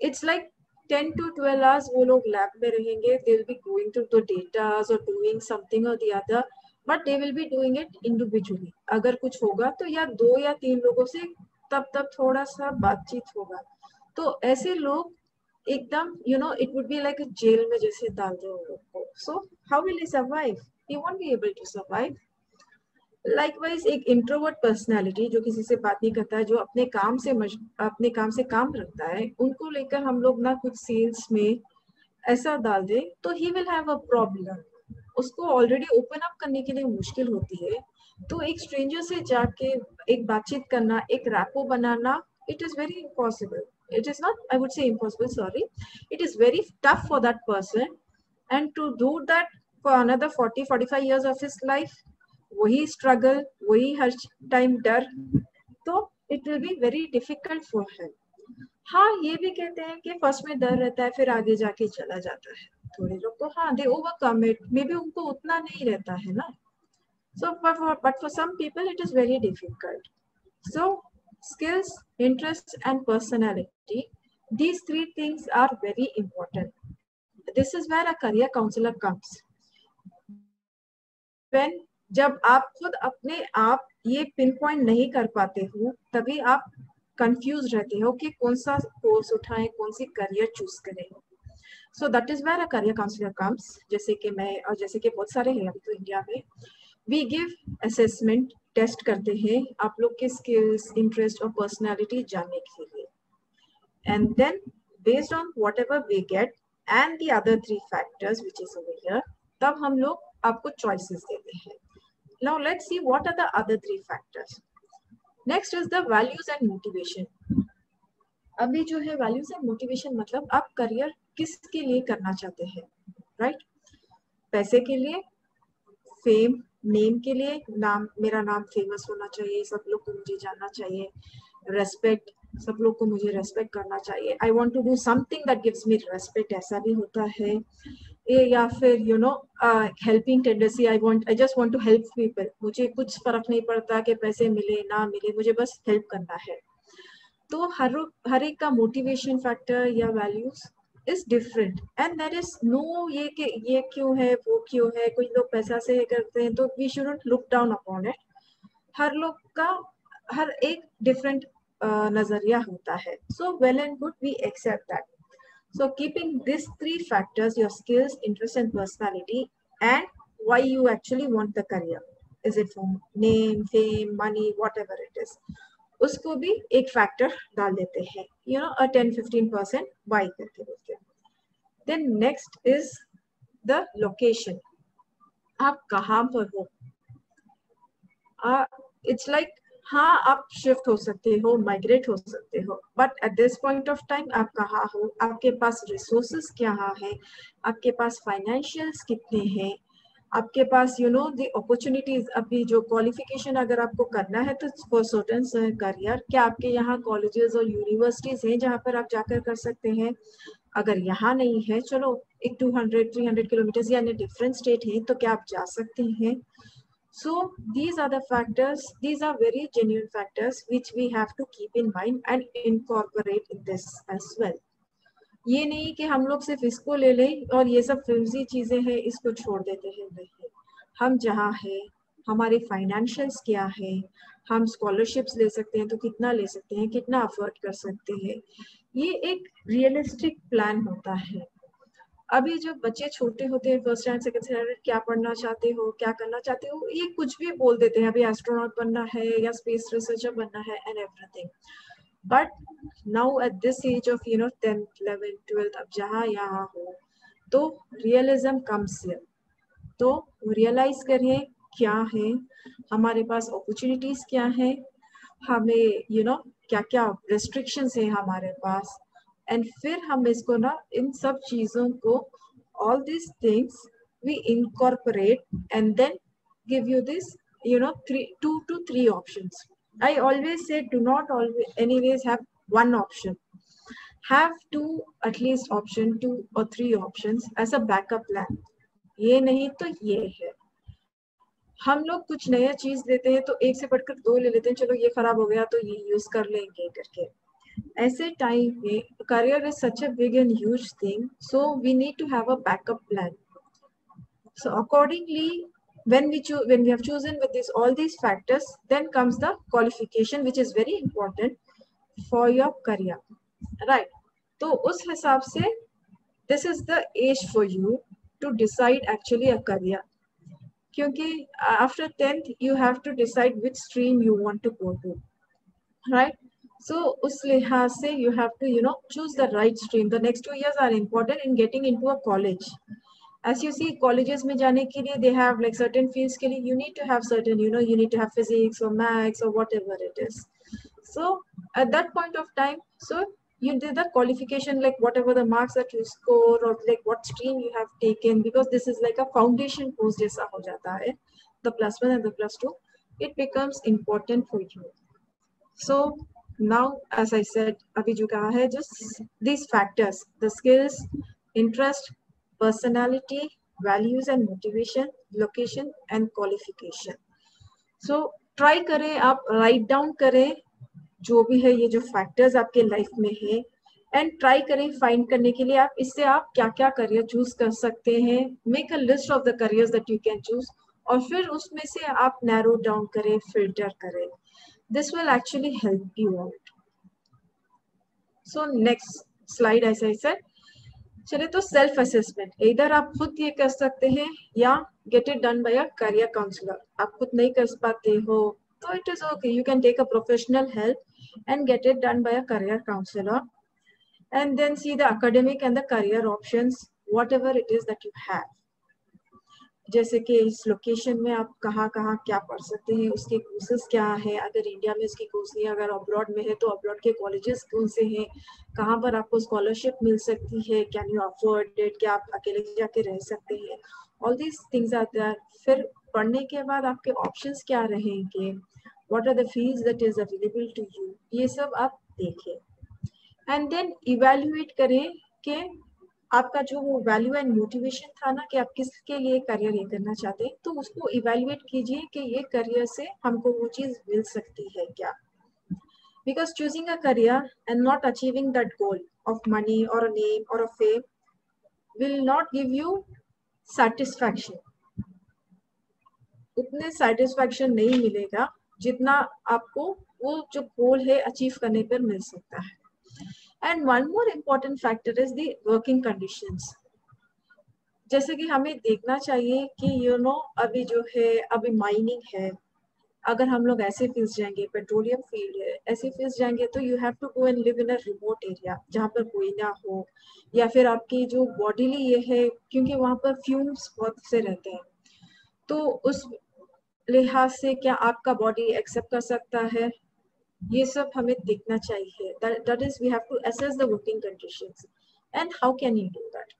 Speaker 4: इट्स लाइक 10 to 12 hours वो लोग लैब में रहेंगे. They will be going through the datas और डूइंग समथिंग और the other, but they will be doing it individually. अगर कुछ होगा तो या 2 या 3 लोगों से तब थोड़ा सा बातचीत होगा. तो ऐसे लोग एकदम it would be like a jail में जैसे डाल दो उन लोग को. So how will he survive? He won't be able to survive. Likewise, एक introvert personality जो किसी से बात नहीं करता है, जो अपने काम से काम रखता है, उनको लेकर हम लोग ना कुछ सेल्स में ऐसा डाल दे तो he will have a problem. उसको ऑलरेडी ओपन अप करने के लिए मुश्किल होती है, तो एक स्ट्रेंजर से जाके एक बातचीत करना, एक rapport banana, it is very impossible. It is not, I would say impossible, sorry. It is very tough for that person, and to do that for another 40-45 years of his life, वही struggle, वही हर time डर, तो it will be very difficult for him. हाँ, ये भी कहते हैं कि फर्स्ट में डर रहता है, फिर आगे जाके चला जाता है. थोड़े लोग को हाँ, they overcome it. Maybe उनको उतना नहीं रहता है ना. So, but for some people, it is very difficult. So, skills, interests, and personality, these 3 things are very important. This is where a career counselor comes. When जब आप खुद अपने आप ये पिन पॉइंट नहीं कर पाते हो, तभी आप कंफ्यूज रहते हो कि कौन सा कोर्स उठाएं, कौन सी करियर चूज करें. So that is where a career counselor comes. जैसे कि मैं और जैसे कि बहुत सारे हैं अभी तो इंडिया में, we give assessment, टेस्ट करते हैं आप लोग के स्किल्स, इंटरेस्ट और पर्सनालिटी जानने के लिए. And then based on whatever we get and the other 3 factors which is over here, तब हम लोग आपको चॉइसेस देते हैं. Now let's see what are the other 3 factors. Next is the values and motivation. अभी जो है values and motivation मतलब आप करियर किसके लिए करना चाहते हैं, राइट? पैसे के लिए, फेम, नेम के लिए, मेरा नाम फेमस होना चाहिए, सब लोग को मुझे जानना चाहिए, रेस्पेक्ट, सब लोग को मुझे रेस्पेक्ट करना चाहिए, I want to do something that gives me respect, ऐसा भी होता है. या फिर helping tendency, I just want to help people, मुझे कुछ फर्क नहीं पड़ता कि पैसे मिले ना मिले, मुझे बस हेल्प करना है. तो हर एक का मोटिवेशन फैक्टर या values is different and there is no ये क्यों है, वो क्यों है. कुछ लोग पैसा से करते हैं तो we shouldn't look down upon it. हर लोग का हर एक different नजरिया होता है. So well and good, we accept that. So keeping these 3 factors, your skills, interest and personality, and why you actually want the career, is it for name, fame, money, whatever it is, उसको भी एक factor डाल देते हैं, 10-15% by करके बोलते हैं. Then next is the location. आप कहाँ पर हो. इट्स लाइक हाँ, आप शिफ्ट हो सकते हो, माइग्रेट हो सकते हो, but at this point of time आप कहाँ हो, आपके पास रिसोर्सेस क्या है, आपके पास फाइनेंशियल्स कितने हैं, आपके पास द अपॉर्चुनिटीज. अभी जो क्वालिफिकेशन अगर आपको करना है तो फॉर सर्टेन करियर, क्या आपके यहाँ कॉलेजेस और यूनिवर्सिटीज हैं जहाँ पर आप जाकर कर सकते हैं. अगर यहाँ नहीं है, चलो एक 200-300 किलोमीटर या डिफरेंट स्टेट है, तो क्या आप जा सकते हैं. So these are the factors, these are very genuine factors which we have to keep in mind and incorporate in this as well. ये नहीं कि हम लोग सिर्फ इसको ले लें और ये सब फिल्मी चीजें हैं इसको छोड़ देते हैं. नहीं, हम जहाँ है, हमारे फाइनेंशियल्स क्या है, हम स्कॉलरशिप्स ले सकते हैं तो कितना ले सकते हैं, कितना अफोर्ड कर सकते हैं, ये एक रियलिस्टिक प्लान होता है. अभी जब बच्चे छोटे होते हैं, फर्स्ट एंड सेकंड स्टैंडर्ड, क्या पढ़ना चाहते हो, क्या करना चाहते हो, ये कुछ भी बोल देते हैं. अभी एस्ट्रोनॉट बनना है या स्पेस रिसर्चर बनना है and everything. But now at this age of 10th 11th 12th, अब जहाँ यहाँ हो, तो रियलिज्म कम्स हियर। तो रियलाइज करिए क्या है हमारे पास, अपॉर्चुनिटीज क्या है, हमें क्या क्या रेस्ट्रिक्शंस है हमारे पास, एंड फिर हम इसको ना इन सब चीजों को, all these things we incorporate and then give you this 2 to 3 options. I always say do not always anyways have one option, have two, at least option 2 or 3 options as a backup plan. ये नहीं तो ये है। हम लोग कुछ नया चीज लेते हैं तो एक से बढ़कर 2 ले लेते हैं, चलो ये खराब हो गया तो ये यूज कर लेंगे करके। ऐसे टाइम में career is such a big and huge thing, so we need to have a backup plan. So accordingly, when we have chosen with this all these factors, then comes the qualification, which is very important for your career, right? तो उस हिसाब से this is the age for you to decide actually a career, क्योंकि after 10th you have to decide which stream you want to go to, right? So उस लिहाज से you have to choose the right stream. The next 2 years are important in getting into a college. As you see, colleges में जाने के लिए they have like certain fields के लिए you need to have certain you need to have physics or maths or whatever it is. So at that point of time, so you did the qualification, like whatever the marks that you score or like what stream you have taken, because this is like a foundation course जैसा हो जाता है, the +1 and the +2, it becomes important for you. So now, as I said, अभी जो कहा है, just these factors, the skills, interest, personality, values and motivation, location and qualification. So try करें, आप write down करें जो भी है ये जो factors आपके लाइफ में है, एंड ट्राई करें फाइंड करने के लिए आप इससे आप क्या क्या करियर चूज कर सकते हैं. Make a list of the careers that you can choose, और फिर उसमें से आप नैरो डाउन करें, फिल्टर करें. This will actually help you out. So next slide ऐसा ही सर. चलिए, तो सेल्फ असेसमेंट इधर आप खुद ये कर सकते हैं या get it done by a career counsellor. आप खुद नहीं कर पाते हो तो it is okay, you can take a professional help and get it done by a career counsellor, and then see the academic and the career options, whatever it is that you have. जैसे कि इस location में आप कहाँ कहाँ क्या पढ़ सकते हैं, उसके कोर्सेज क्या है, अगर इंडिया में उसकी कोर्स नहीं, अगर अब्रॉड में है तो अब्रॉड के कॉलेजेस कौन से हैं, कहाँ पर आपको स्कॉलरशिप मिल सकती है, कैन यू अफोर्ड इट, क्या आप अकेले जाके रह सकते हैं, all these things are there. फिर पढ़ने के बाद आपके ऑप्शंस क्या रहेंगे, what are the fees that is available to you, ये सब आप देखें. एंड देन इवेल्युएट करें कि आपका जो वो वैल्यू एंड मोटिवेशन था ना, कि आप किसके लिए करियर ये करना चाहते हैं, तो उसको इवेल्युएट कीजिए कि ये करियर से हमको वो चीज मिल सकती है क्या. Because choosing a career and not achieving that goal of money और अ नेम और a fame will not give you satisfaction. उतने सेटिस्फैक्शन नहीं मिलेगा जितना आपको वो जो गोल है अचीव करने पर मिल सकता है. And one more important factor is the working conditions. जैसे कि हमें देखना चाहिए कि अभी जो है, अभी माइनिंग है, अगर हम लोग ऐसे फील्ड जाएंगे, पेट्रोलियम फील्ड है, ऐसे फील्ड जाएंगे तो you have to go and live in a remote area जहाँ पर कोई ना हो, या फिर आपकी जो बॉडीली ये है, क्योंकि वहाँ पर फ्यूम्स बहुत से रहते हैं, तो उस लिहाज से क्या आपका बॉडी एक्सेप्ट कर सकता है, ये सब हमें देखना चाहिए. That is, we have to assess the working conditions. And how can you do that?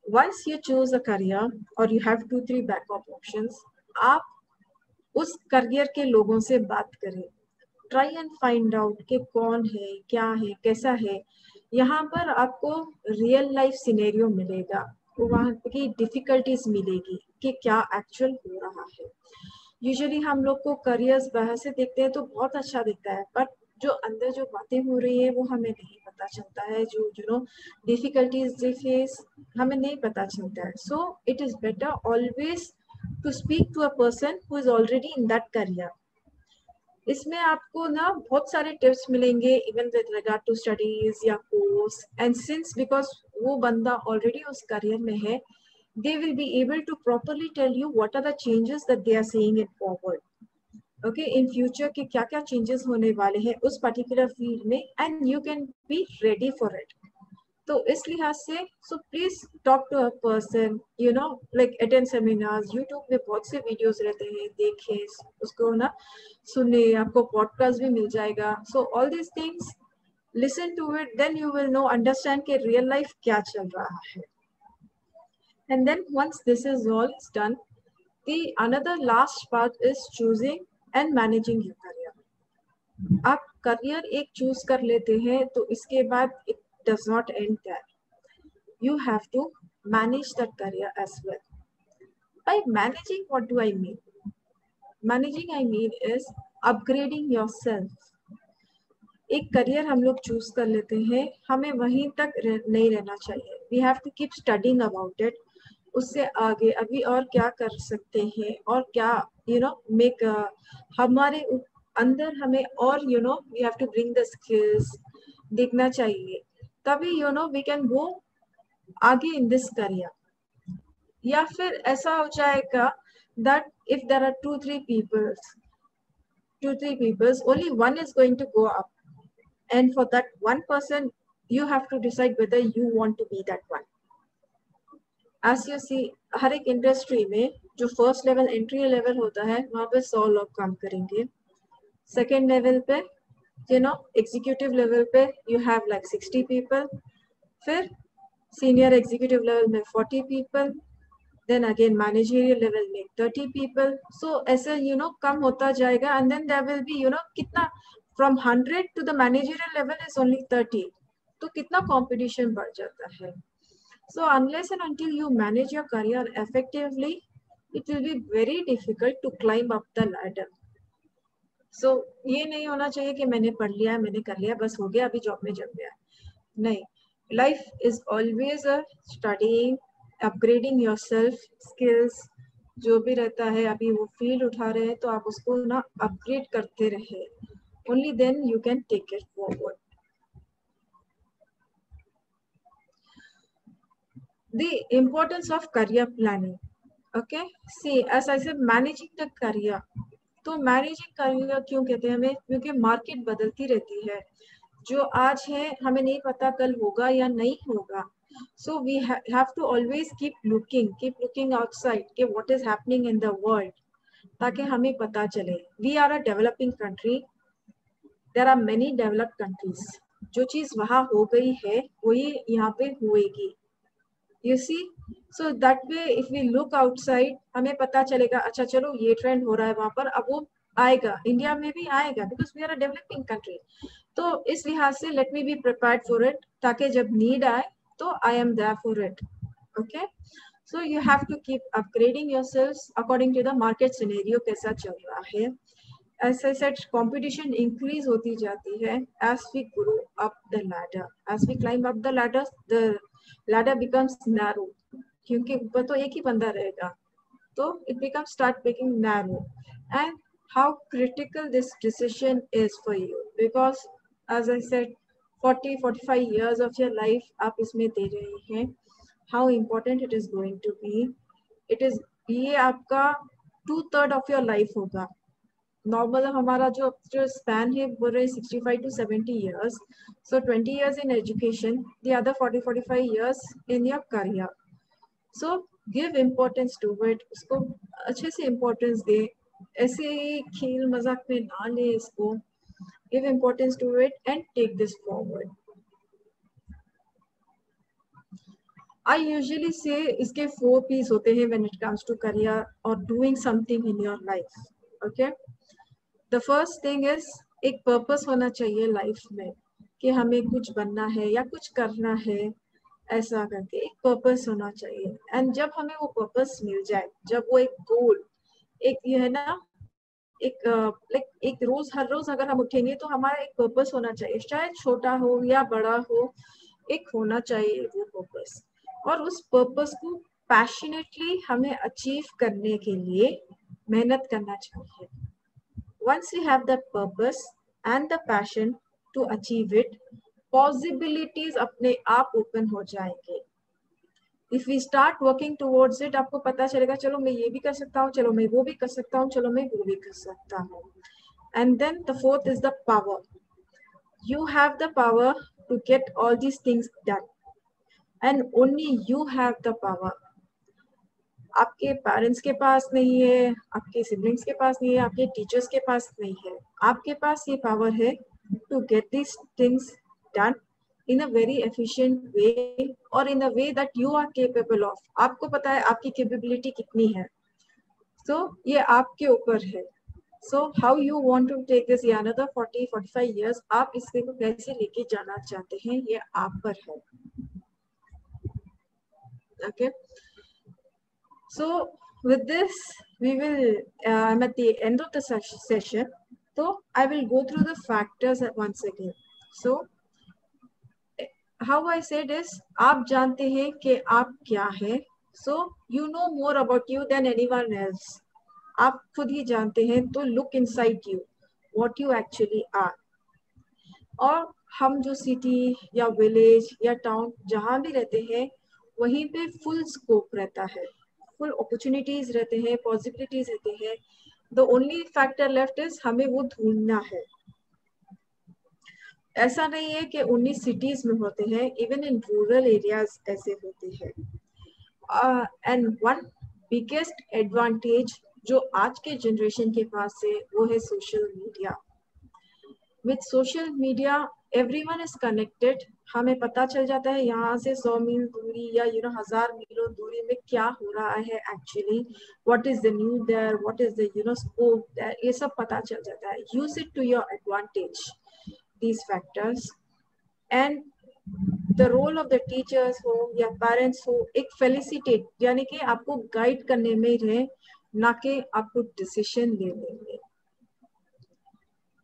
Speaker 4: Once you choose a career or you have 2-3 backup options, आप उस करियर के लोगों से बात करें. Try and find out कि कौन है, क्या है, कैसा है. यहाँ पर आपको रियल लाइफ सिनेरियो मिलेगा, वहाँ की डिफिकल्टीज मिलेगी कि क्या एक्चुअल हो रहा है. यूजुअली हम लोग को करियर्स बाहर से देखते हैं तो बहुत अच्छा दिखता है, बट जो अंदर जो बातें हो रही है वो हमें नहीं पता चलता है, जो डिफिकल्टीज फेस हमें नहीं पता चलता है. So it is better always to speak to a person who is already in that career. इसमें आपको ना बहुत सारे टिप्स मिलेंगे, even with regard to studies या कोर्स, एंड सिंस बिकॉज वो बंदा ऑलरेडी उस करियर में है, they will be able to properly tell you what are the changes that they are seeing in forward. Okay, in future के क्या क्या changes होने वाले हैं उस particular field में, and you can be ready for it. तो इस लिहाज से so please talk to a person, you know, like attend seminars. YouTube में बहुत से वीडियोस रहते हैं, देखें उसको ना, सुने, आपको पॉडकास्ट भी मिल जाएगा। So all these things listen to it, then you will know, understand के रियल लाइफ क्या चल रहा है। And then once this is all is done, the another last part is choosing and managing your career. आप career एक choose कर लेते हैं तो इसके बाद it does not end there. You have to manage that career as well. By managing, what do I mean? Managing, I mean is upgrading yourself. एक career हम लोग चूज कर लेते हैं, हमें वहीं तक नहीं रहना चाहिए. We have to keep studying about it. उससे आगे अभी और क्या कर सकते हैं और क्या मेक हमारे अंदर हमें और we have to bring the skills देखना चाहिए, तभी वी कैन गो आगे इन दिस करियर. या फिर ऐसा हो जाएगा that if there are 2-3 peoples only one is going to go up, and for that one person you have to decide whether you want to be that one. As you see, हर एक industry में जो first level entry level होता है वहाँ पे 100 लोग काम करेंगे. सेकेंड लेवल पे एग्जीक्यूटिव लेवल पे यू हैव लाइक 60 पीपल, फिर सीनियर एग्जीक्यूटिव लेवल में 40 people, then again managerial level में 30 पीपल. सो ऐसे कम होता जाएगा, and then there will be कितना from 100 to the managerial level is only 30. तो कितना कंपटीशन बढ़ जाता है. So unless and until you manage your career effectively, it will be very difficult to climb up the ladder. So ये नहीं होना चाहिए कि मैंने पढ़ लिया, मैंने कर लिया, बस हो गया, अभी जॉब में जम गया. नहीं, life is always a studying, upgrading yourself, skills जो भी रहता है. अभी वो फील्ड उठा रहे हैं तो आप उसको ना अपग्रेड करते रहे. Only then you can take it forward. The importance of career planning. Okay, see, as I said, managing the career. तो मैनेजिंग करियर क्यों कहते हैं हमें? क्योंकि मार्केट बदलती रहती है. जो आज है हमें नहीं पता कल होगा या नहीं होगा. So we have to always keep looking outside के what is happening in the world, ताकि हमें पता चले. We are a developing country. There are many developed countries. जो चीज वहाँ हो गई है वही यहाँ पे होएगी. You see, so that way if we look outside, हमें पता चलेगा, अच्छा चलो ये ट्रेंड हो रहा है वहाँ पर, अब वो आएगा, इंडिया में भी आएगा, because we are a developing country. तो इस लिहाज से let me be prepared for it, ताकि जब नीड आए तो I am there for it. Okay, so you have to keep upgrading yourselves according to the market scenario कैसा चल रहा है. As I said, competition increase होती जाती है as we grow up the ladder. As we climb up the ladder, the ladder becomes narrow, क्योंकि ऊपर तो एक ही बंदा रहेगा, तो it becomes start becoming narrow. And how critical this decision is for you, because as I said, 40-45 years of your life आप इसमें दे रहे हैं. How important it is going to be. It is, ये आपका 2/3 of your life होगा. Normal हमारा जो span है वो रहे 65 to 70 years. So 20 years in education, the other 40-45 years in your career. So give importance to it. उसको अच्छे से importance दे, ऐसे खेल मजाक में ना ले इसको. Give importance to it and take this forward. I usually say इसके 4 P's होते हैं when it comes to career or doing something in your life. Okay. The first thing is एक पर्पस होना चाहिए लाइफ में कि हमें कुछ बनना है या कुछ करना है, ऐसा करके एक पर्पस होना चाहिए. एंड जब हमें वो पर्पस मिल जाए, जब वो एक गोल, एक ये है ना, एक रोज हर रोज अगर हम उठेंगे तो हमारा एक पर्पस होना चाहिए, चाहे छोटा हो या बड़ा हो, एक होना चाहिए वो पर्पस. और उस पर्पस को पैशनेटली हमें अचीव करने के लिए मेहनत करना चाहिए. Once you have the purpose and the passion to achieve it, possibilities अपने आप open हो जाएंगे. If we start working towards it, आपको पता चलेगा, चलो मैं ये भी कर सकता हूँ, चलो मैं वो भी कर सकता हूँ, चलो मैं वो भी कर सकता हूँ. And then the fourth is the power. You have the power to get all these things done. and only you have the power. आपके पेरेंट्स के पास नहीं है, आपके सिबलिंग्स के पास नहीं है, आपके टीचर्स के पास नहीं है. आपके पास ये पावर है to get these things done in a very efficient way or in a way that you are capable of. आपको पता है आपकी capability कितनी है. So ये आपके ऊपर है. So how you want to take this another 40-45 years, आप इसको कैसे लेके जाना चाहते हैं, ये आप पर है. Okay. So with this, we will, I'm at the end of the session. So I will go through the factors once again. So how I said is, आप जानते हैं कि आप क्या है. So you know more about you than anyone else. आप खुद ही जानते हैं, तो look inside you, what you actually are. और हम जो सिटी या विलेज या टाउन जहाँ भी रहते हैं, वहीं पे फुल स्कोप रहता है, फुल अपॉर्चुनिटीज रहते हैं, पॉसिबिलिटीज रहते हैं. The only factor left is हमें वो ढूंढना है. ऐसा नहीं है कि ओनली सिटीज में होते हैं, इवन इन रूरल एरियाज ऐसे होते हैं. एंड वन बिगेस्ट एडवांटेज जो आज के जनरेशन के पास है, वो है social media. With social media everyone is connected. हमें पता चल जाता है यहाँ से 100 मील दूरी या 1000 मीलों दूरी में क्या हो रहा है actually, what is the news there, what is the scope there, ये सब पता चल जाता है. Use it to your advantage, these factors. And the role of the teachers हो या parents हो, एक felicitate यानी कि आपको गाइड करने में रहे, ना कि आपको डिसीजन लेने में.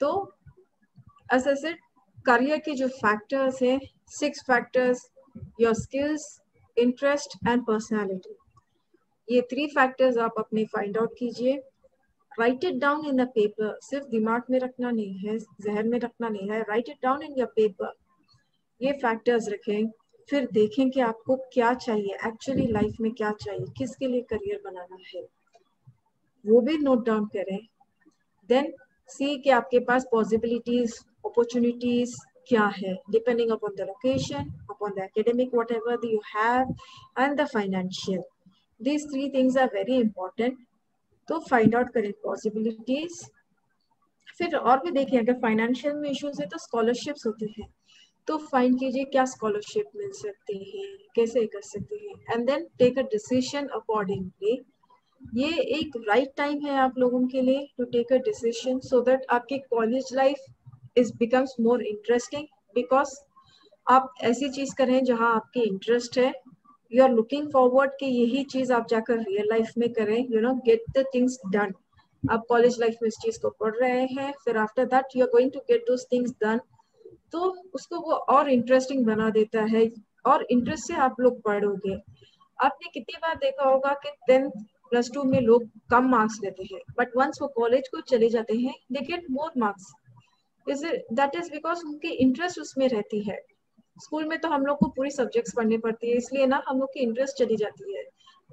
Speaker 4: तो as I said, करियर के जो फैक्टर्स हैं, 6 factors, your skills, interest and personality. ये 3 फैक्टर्स आप अपने फाइंड आउट कीजिए. Right it down in a paper. सिर्फ दिमाग में रखना नहीं है, जहन में रखना नहीं है. Right it down in your paper. ये फैक्टर्स रखें, फिर देखें कि आपको क्या चाहिए एक्चुअली लाइफ में, क्या चाहिए, किसके लिए करियर बनाना है, वो भी नोट डाउन करें. देन सी कि आपके पास पॉसिबिलिटीज, opportunities क्या है, depending upon the location, upon the academic whatever that you have, and the financial. These 3 things are very important. तो find out करें possibilities. फिर और भी देखिए, अगर फाइनेंशियल में इश्यूज है तो स्कॉलरशिप्स होते हैं, तो फाइंड कीजिए क्या स्कॉलरशिप मिल सकती है, कैसे कर सकते हैं, and then take a decision accordingly. ये एक राइट टाइम है आप लोगों के लिए to take a decision, so that आपकी college life is becomes more interesting, because आप ऐसी चीज करें जहां आपकी इंटरेस्ट है. यू आर लुकिंग फॉरवर्ड कि यही चीज आप जाकर रियल लाइफ में करें, गेट द थिंग्स डन. आप कॉलेज लाइफ में इस चीज को पढ़ रहे हैं, फिर after that you are going to get those things done, तो उसको वो और इंटरेस्टिंग बना देता है, और इंटरेस्ट से आप लोग पढ़ोगे. आपने कितनी बार देखा होगा कि 10+2 में लोग कम मार्क्स लेते हैं, बट वंस वो कॉलेज को चले जाते हैं they get more marks. That is because उनकी इंटरेस्ट उसमें रहती है. स्कूल में तो हम लोग को पूरी सब्जेक्ट्स पढ़नी पड़ती है, इसलिए ना हम लोग की इंटरेस्ट चली जाती है.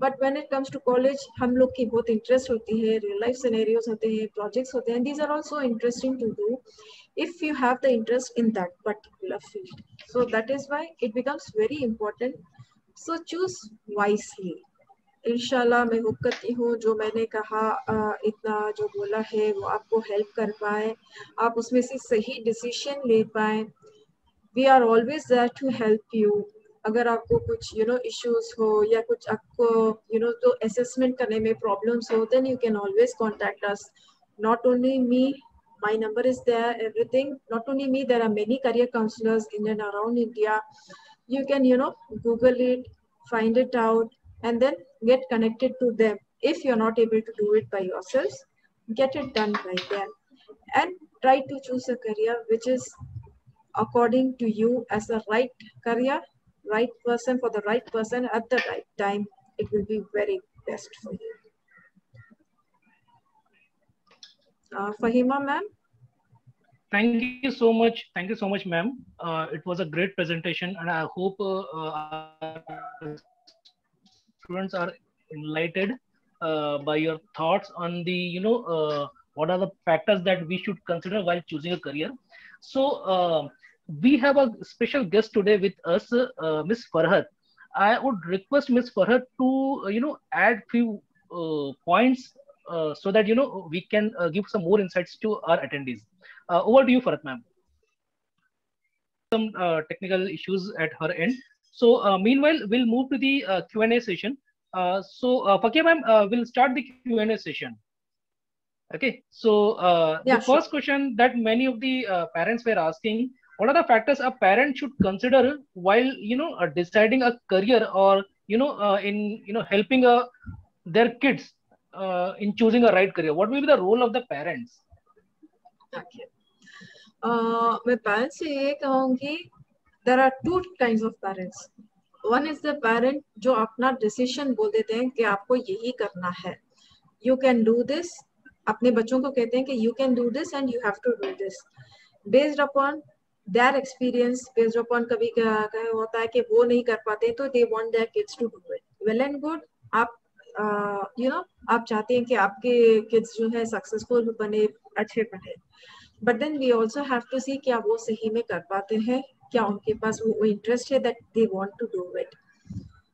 Speaker 4: But when it comes to college हम लोग की बहुत इंटरेस्ट होती है, रियल लाइफ सिनेरियोज होते हैं, प्रोजेक्ट्स होते हैं. These are also interesting to do if you have the interest in that particular field. So that is why it becomes very important. So choose wisely. इंशाल्लाह मैं hope करती हूँ जो मैंने कहा, इतना जो बोला है वो आपको हेल्प कर पाए, आप उसमें से सही डिसीजन ले पाए. We are always there to help you. अगर आपको कुछ इश्यूज हो या कुछ आपको तो असेसमेंट करने में प्रॉब्लम्स हो, then you can always contact us. Not only me, my number is there, everything. Not only me, there are many career counselors in and around India. You can Google it, find it out, and then get connected to them. If you're not able to do it by yourselves, get it done by them, and try to choose a career which is according to you as a right career, right person for the right person at the right time. It will be very best for you. Fahima ma'am.
Speaker 1: Thank you so much. Thank you so much, ma'am. It was a great presentation, and I hope students are enlightened by your thoughts on the what are the factors that we should consider while choosing a career. So we have a special guest today with us, Miss Farhat. I would request Ms. Farhat to add few points so that we can give some more insights to our attendees. Over to you, Farhat ma'am. Some technical issues at her end. So meanwhile, we'll move to the Q&A session. So Fakia ma'am will start the Q&A session. Okay. So the first question that many of the parents were asking: what are the factors a parent should consider while deciding a career, or in helping their kids in choosing a right career? What will be the role of the parents?
Speaker 4: Okay. मैं parents से ये कहूँगी, there are two kinds of parents. One is the parent जो अपना decision बोल देते हैं कि आपको यही करना है, you can do this. अपने बच्चों को कहते हैं कि you can do this and you have to do this based upon their experience, based upon कभी क्या होता है कि वो नहीं कर पाते तो they want their kids to do it. Well and good. आप आप चाहते हैं कि आपके kids जो है सक्सेसफुल बने, अच्छे बने, but then we also have to see क्या वो सही में कर पाते हैं, क्या उनके पास वो इंटरेस्ट है that they want to do it.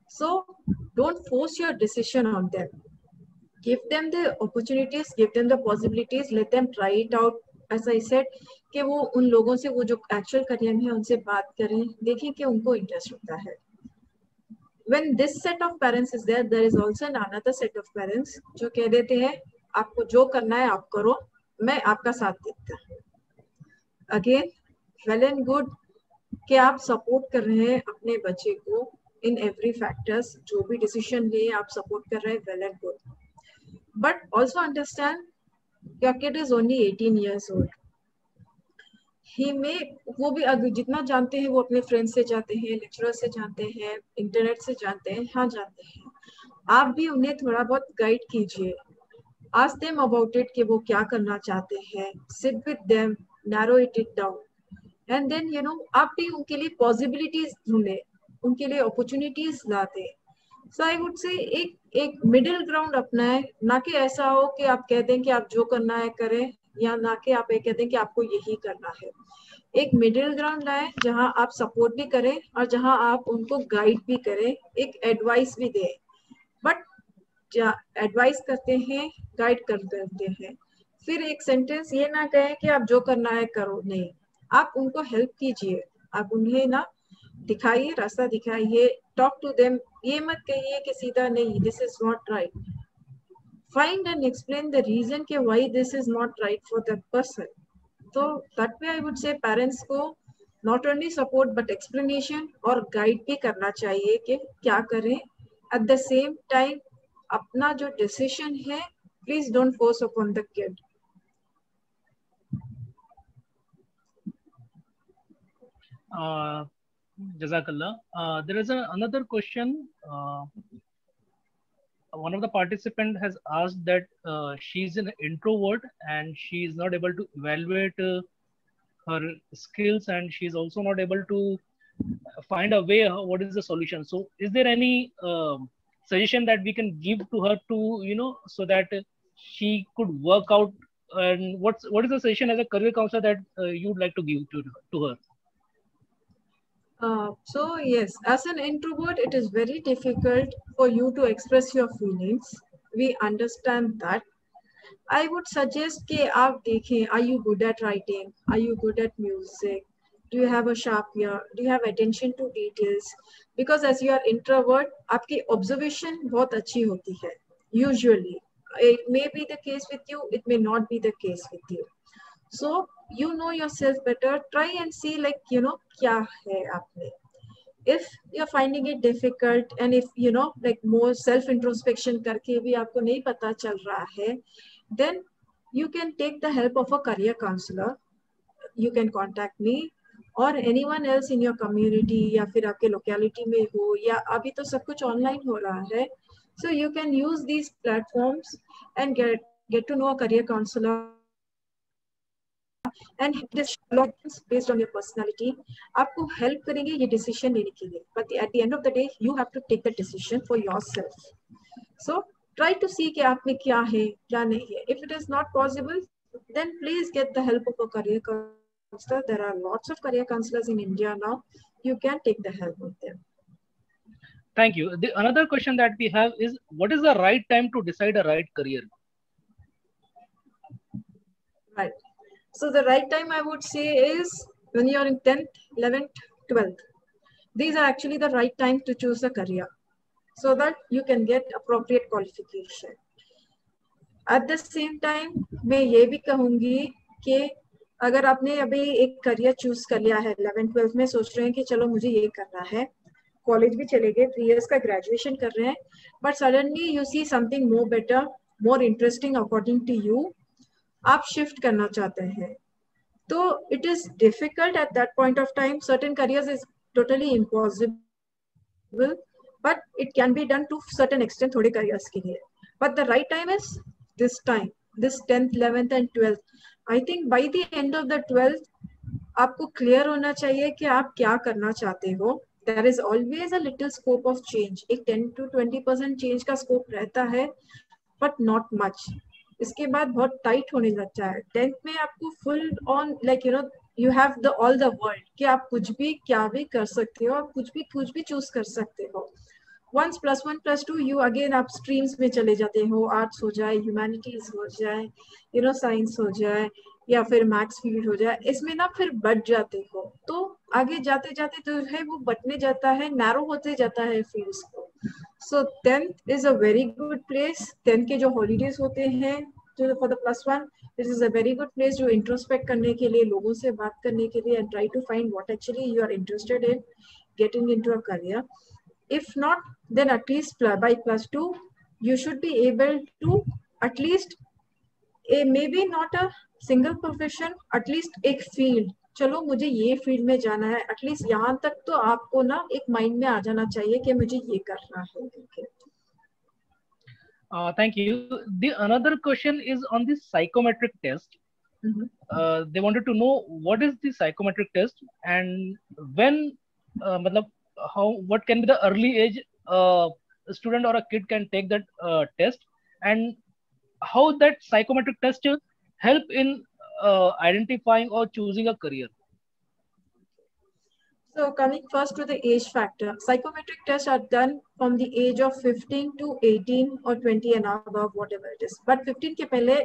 Speaker 4: So don't force your decision on them. Give them the opportunities, give them the possibilities, let them try it out. As I said, कि वो उन लोगों से वो जो एक्चुअल करियर है उनसे बात करें, देखें कि उनको इंटरेस्ट होता है. When this set of parents is there, there is also another set of parents जो कह देते हैं आपको जो करना है आप करो, मैं आपका साथ देता हूँ. Again, well and good कि आप सपोर्ट कर रहे हैं अपने बच्चे को in every factors, जो भी डिसीजन ले आप सपोर्ट कर रहे हैं, well and good. But also understand your kid is only 18 years old. He may, वो भी अगर जितना जानते हैं वो अपने फ्रेंड्स से जानते हैं, लेक्चरर से जानते हैं, इंटरनेट से जानते हैं, हाँ जानते हैं. आप भी उन्हें थोड़ा बहुत गाइड कीजिए. Ask them about it कि वो क्या करना चाहते हैं. Sit with them, narrow it down, and then आप भी उनके लिए पॉसिबिलिटीज ढूंढे, उनके लिए opportunities latte. So I would say एक मिडिल ग्राउंड अपनाए, ना कि ऐसा हो कि आप कहते हैं कि आप जो करना है करें, या ना कि आप ये कहते हैं कि आपको यही करना है. एक मिडिल ग्राउंड लाए जहां आप सपोर्ट भी करें और जहां आप उनको गाइड भी करें, एक एडवाइस भी दें. बट एडवाइस करते हैं, गाइड करते हैं, फिर एक सेंटेंस ये ना कहें कि आप जो करना है करो. नहीं, आप उनको हेल्प कीजिए, आप उन्हें ना दिखाइए, रास्ता दिखाइए, टॉक टू देम. ये मत कहिए कि सीधा नहीं, this is not right. Find and explain the reason के why this is not right for that person. तो that way I would say parents को not only support but explanation और गाइड भी करना चाहिए कि क्या करें. एट द सेम टाइम अपना जो डिसीजन है, please don't force upon the kid.
Speaker 1: Jazakallah. There is another question. One of the participants has asked that she's an introvert and she is not able to evaluate her skills, and she's also not able to find a way what is the solution. So is there any suggestion that we can give to her to so that she could work out, and what is the suggestion as a career counselor that you would like to give to her?
Speaker 4: So yes, as an introvert, it is very difficult for you to express your feelings. We understand that. I would suggest कि आप देखें, are you good at writing? Are you good at music? Do you have a sharp ear? Do you have attention to details? Because as you are introvert, आपकी observation बहुत अच्छी होती है. Usually, it may be the case with you, it may not be the case with you. So you know yourself better. Try and see क्या है आप में. If you're finding it difficult, and if more self introspection करके भी आपको नहीं पता चल रहा है, then you can take the help of a career counselor. You can contact me or anyone else in your community, या फिर आपके locality में हो, या अभी तो सब कुछ online हो रहा है. So you can use these platforms and get to know a career counselor. And this based on your personality आपको help करेंगे ये decision लेने के लिए. But at the end of the day, you have to take the decision for yourself. So try to see कि आप में क्या है, क्या नहीं है. If it is not possible, then please get the help of a career counselor. There are lots of career counselors in India now. You can take the help of them.
Speaker 1: Thank you. The another question that we have is, what is the right time to decide a right career?
Speaker 4: Right. So the right time I would say is when you're in 10th, 11th, 12th. These are actually the right time to choose a career so that you can get appropriate qualification. At the same time, मैं ये भी कहूँगी कि अगर आपने अभी एक career choose कर लिया है 11th 12th में, सोच रहे हैं कि चलो मुझे ये करना है, कॉलेज भी चले गए, 3 years का ग्रेजुएशन कर रहे हैं, but suddenly you see something more better, more interesting according to you, आप शिफ्ट करना चाहते हैं, तो it is difficult at that point of time. Certain careers is totally impossible, but it can be done to certain extent थोड़े careers के लिए. But the right time is this time, this 10th 11th and 12th. I think by the end of the 12th आपको clear होना चाहिए कि आप क्या करना चाहते हो. There is always a little scope of change. एक 10 to 20% change का scope रहता है, but not much. इसके बाद बहुत tight होने लगता है. 10th में आपको full on, like you know, you have the all the world कि आप कुछ भी क्या भी कर सकते हो, आप कुछ भी choose कर सकते हो. Once +1 +2 you again आप स्ट्रीम्स में चले जाते हो, आर्ट्स हो जाए, ह्यूमैनिटीज हो जाए, यू नो साइंस हो जाए, या फिर मैथ्स फील्ड हो जाए, इसमें ना फिर बढ़ जाते हो, तो आगे जाते जाते जो है वो बढ़ने जाता है, नैरो होते जाता है फील्ड्स को. So 10th is a very good place. 10th के जो हॉलीडेज होते हैं जो for the +1, this is a very good place जो इंट्रोस्पेक्ट करने के लिए, लोगों से बात करने के लिए, and try to find what actually you are interested in getting into a career. If not, then at least by +2 you should be able to at least maybe not a single profession, at least एक field, चलो मुझे ये field में जाना है, at least यहाँ तक तो आपको ना एक माइंड में आ जाना चाहिए कि मुझे ये करना है.
Speaker 1: Thank you. The another question is on the psychometric test. They wanted to know what is the psychometric test and when, what can be the early age a student or a kid can take that test, and how that psychometric test help in identifying or choosing a career.
Speaker 4: So coming first to the age factor, psychometric tests are done from the age of 15 to 18 or 20 and above, whatever it is. But 15 के पहले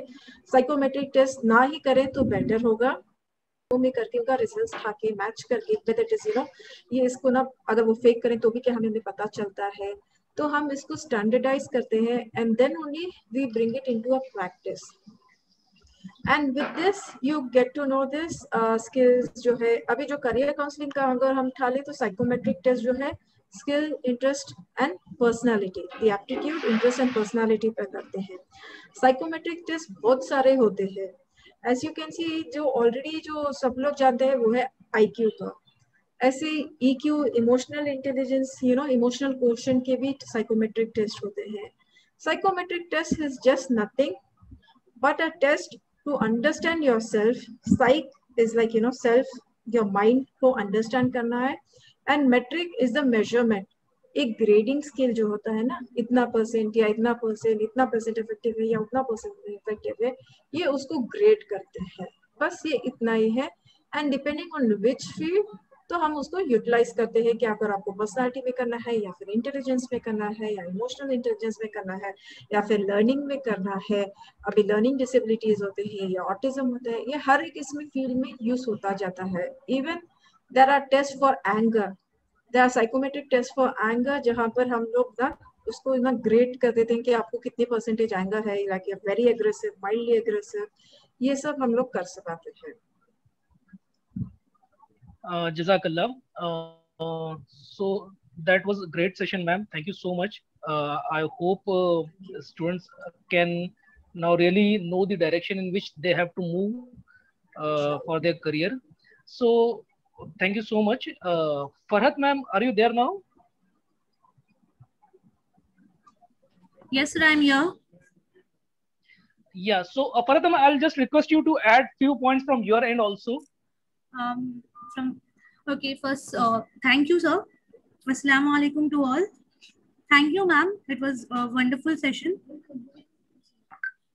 Speaker 4: psychometric test ना ही करें तो better होगा. में करके उनका result खा के मैच करके whether it is, you know, ये इसको ना अगर वो फेक करें तो भी क्या हमें पता चलता है, तो हम इसको स्टैंडर्डाइज करते हैं, and then only we bring it into a practice. And with this you get to know this skills जो है. अभी जो करियर काउंसलिंग का अगर हम उठा लें तो साइकोमेट्रिक टेस्ट जो है skill, interest and personality, the aptitude, interest and personality पर करते हैं. साइकोमेट्रिक टेस्ट बहुत सारे होते हैं. As you can see, जो ऑलरेडी जो सब लोग जानते हैं वो है IQ का. ऐसे EQ, emotional intelligence, you know, emotional quotient के भी साइकोमेट्रिक टेस्ट होते हैं. Psychometric test is just nothing but a test to understand yourself. Psych is like, you know, self, your mind को अंडरस्टैंड करना है, and metric is the measurement. एक grading scale जो होता है ना, इतना परसेंट या इतना परसेंट इफेक्टिव है या उतना परसेंट इफेक्टिव है, ये उसको ग्रेड करते हैं. बस ये इतना ही है. And depending on which field, तो हम उसको यूटिलाइज करते हैं कि अगर आपको पर्सनालिटी में करना है, या फिर इंटेलिजेंस में करना है, या इमोशनल इंटेलिजेंस में करना है, या फिर लर्निंग में करना है. अभी लर्निंग डिसेबिलिटीज होते हैं या ऑटिज्म होता है, ये हर एक इसमें फील्ड में यूज होता जाता है. Even there are test for anger, there are psychometric tests for anger, जहाँ पर हम लोग ना उसको ना ग्रेड कर देते हैं कि आपको कितनी परसेंटेज एंगर है, like very aggressive, mildly aggressive, ये सब हम लोग कर सकते हैं.
Speaker 1: Jazakallah. So that was a great session, ma'am. Thank you so much. I hope students can now really know the direction in which they have to move for their career. So thank you so much. Farhat ma'am, are you there now?
Speaker 5: Yes sir, I am here.
Speaker 1: Yeah, so Farhat ma'am, I'll just request you to add few points from your end also.
Speaker 5: Okay, first thank you sir. Assalamu alaikum to all. Thank you ma'am, it was a wonderful session.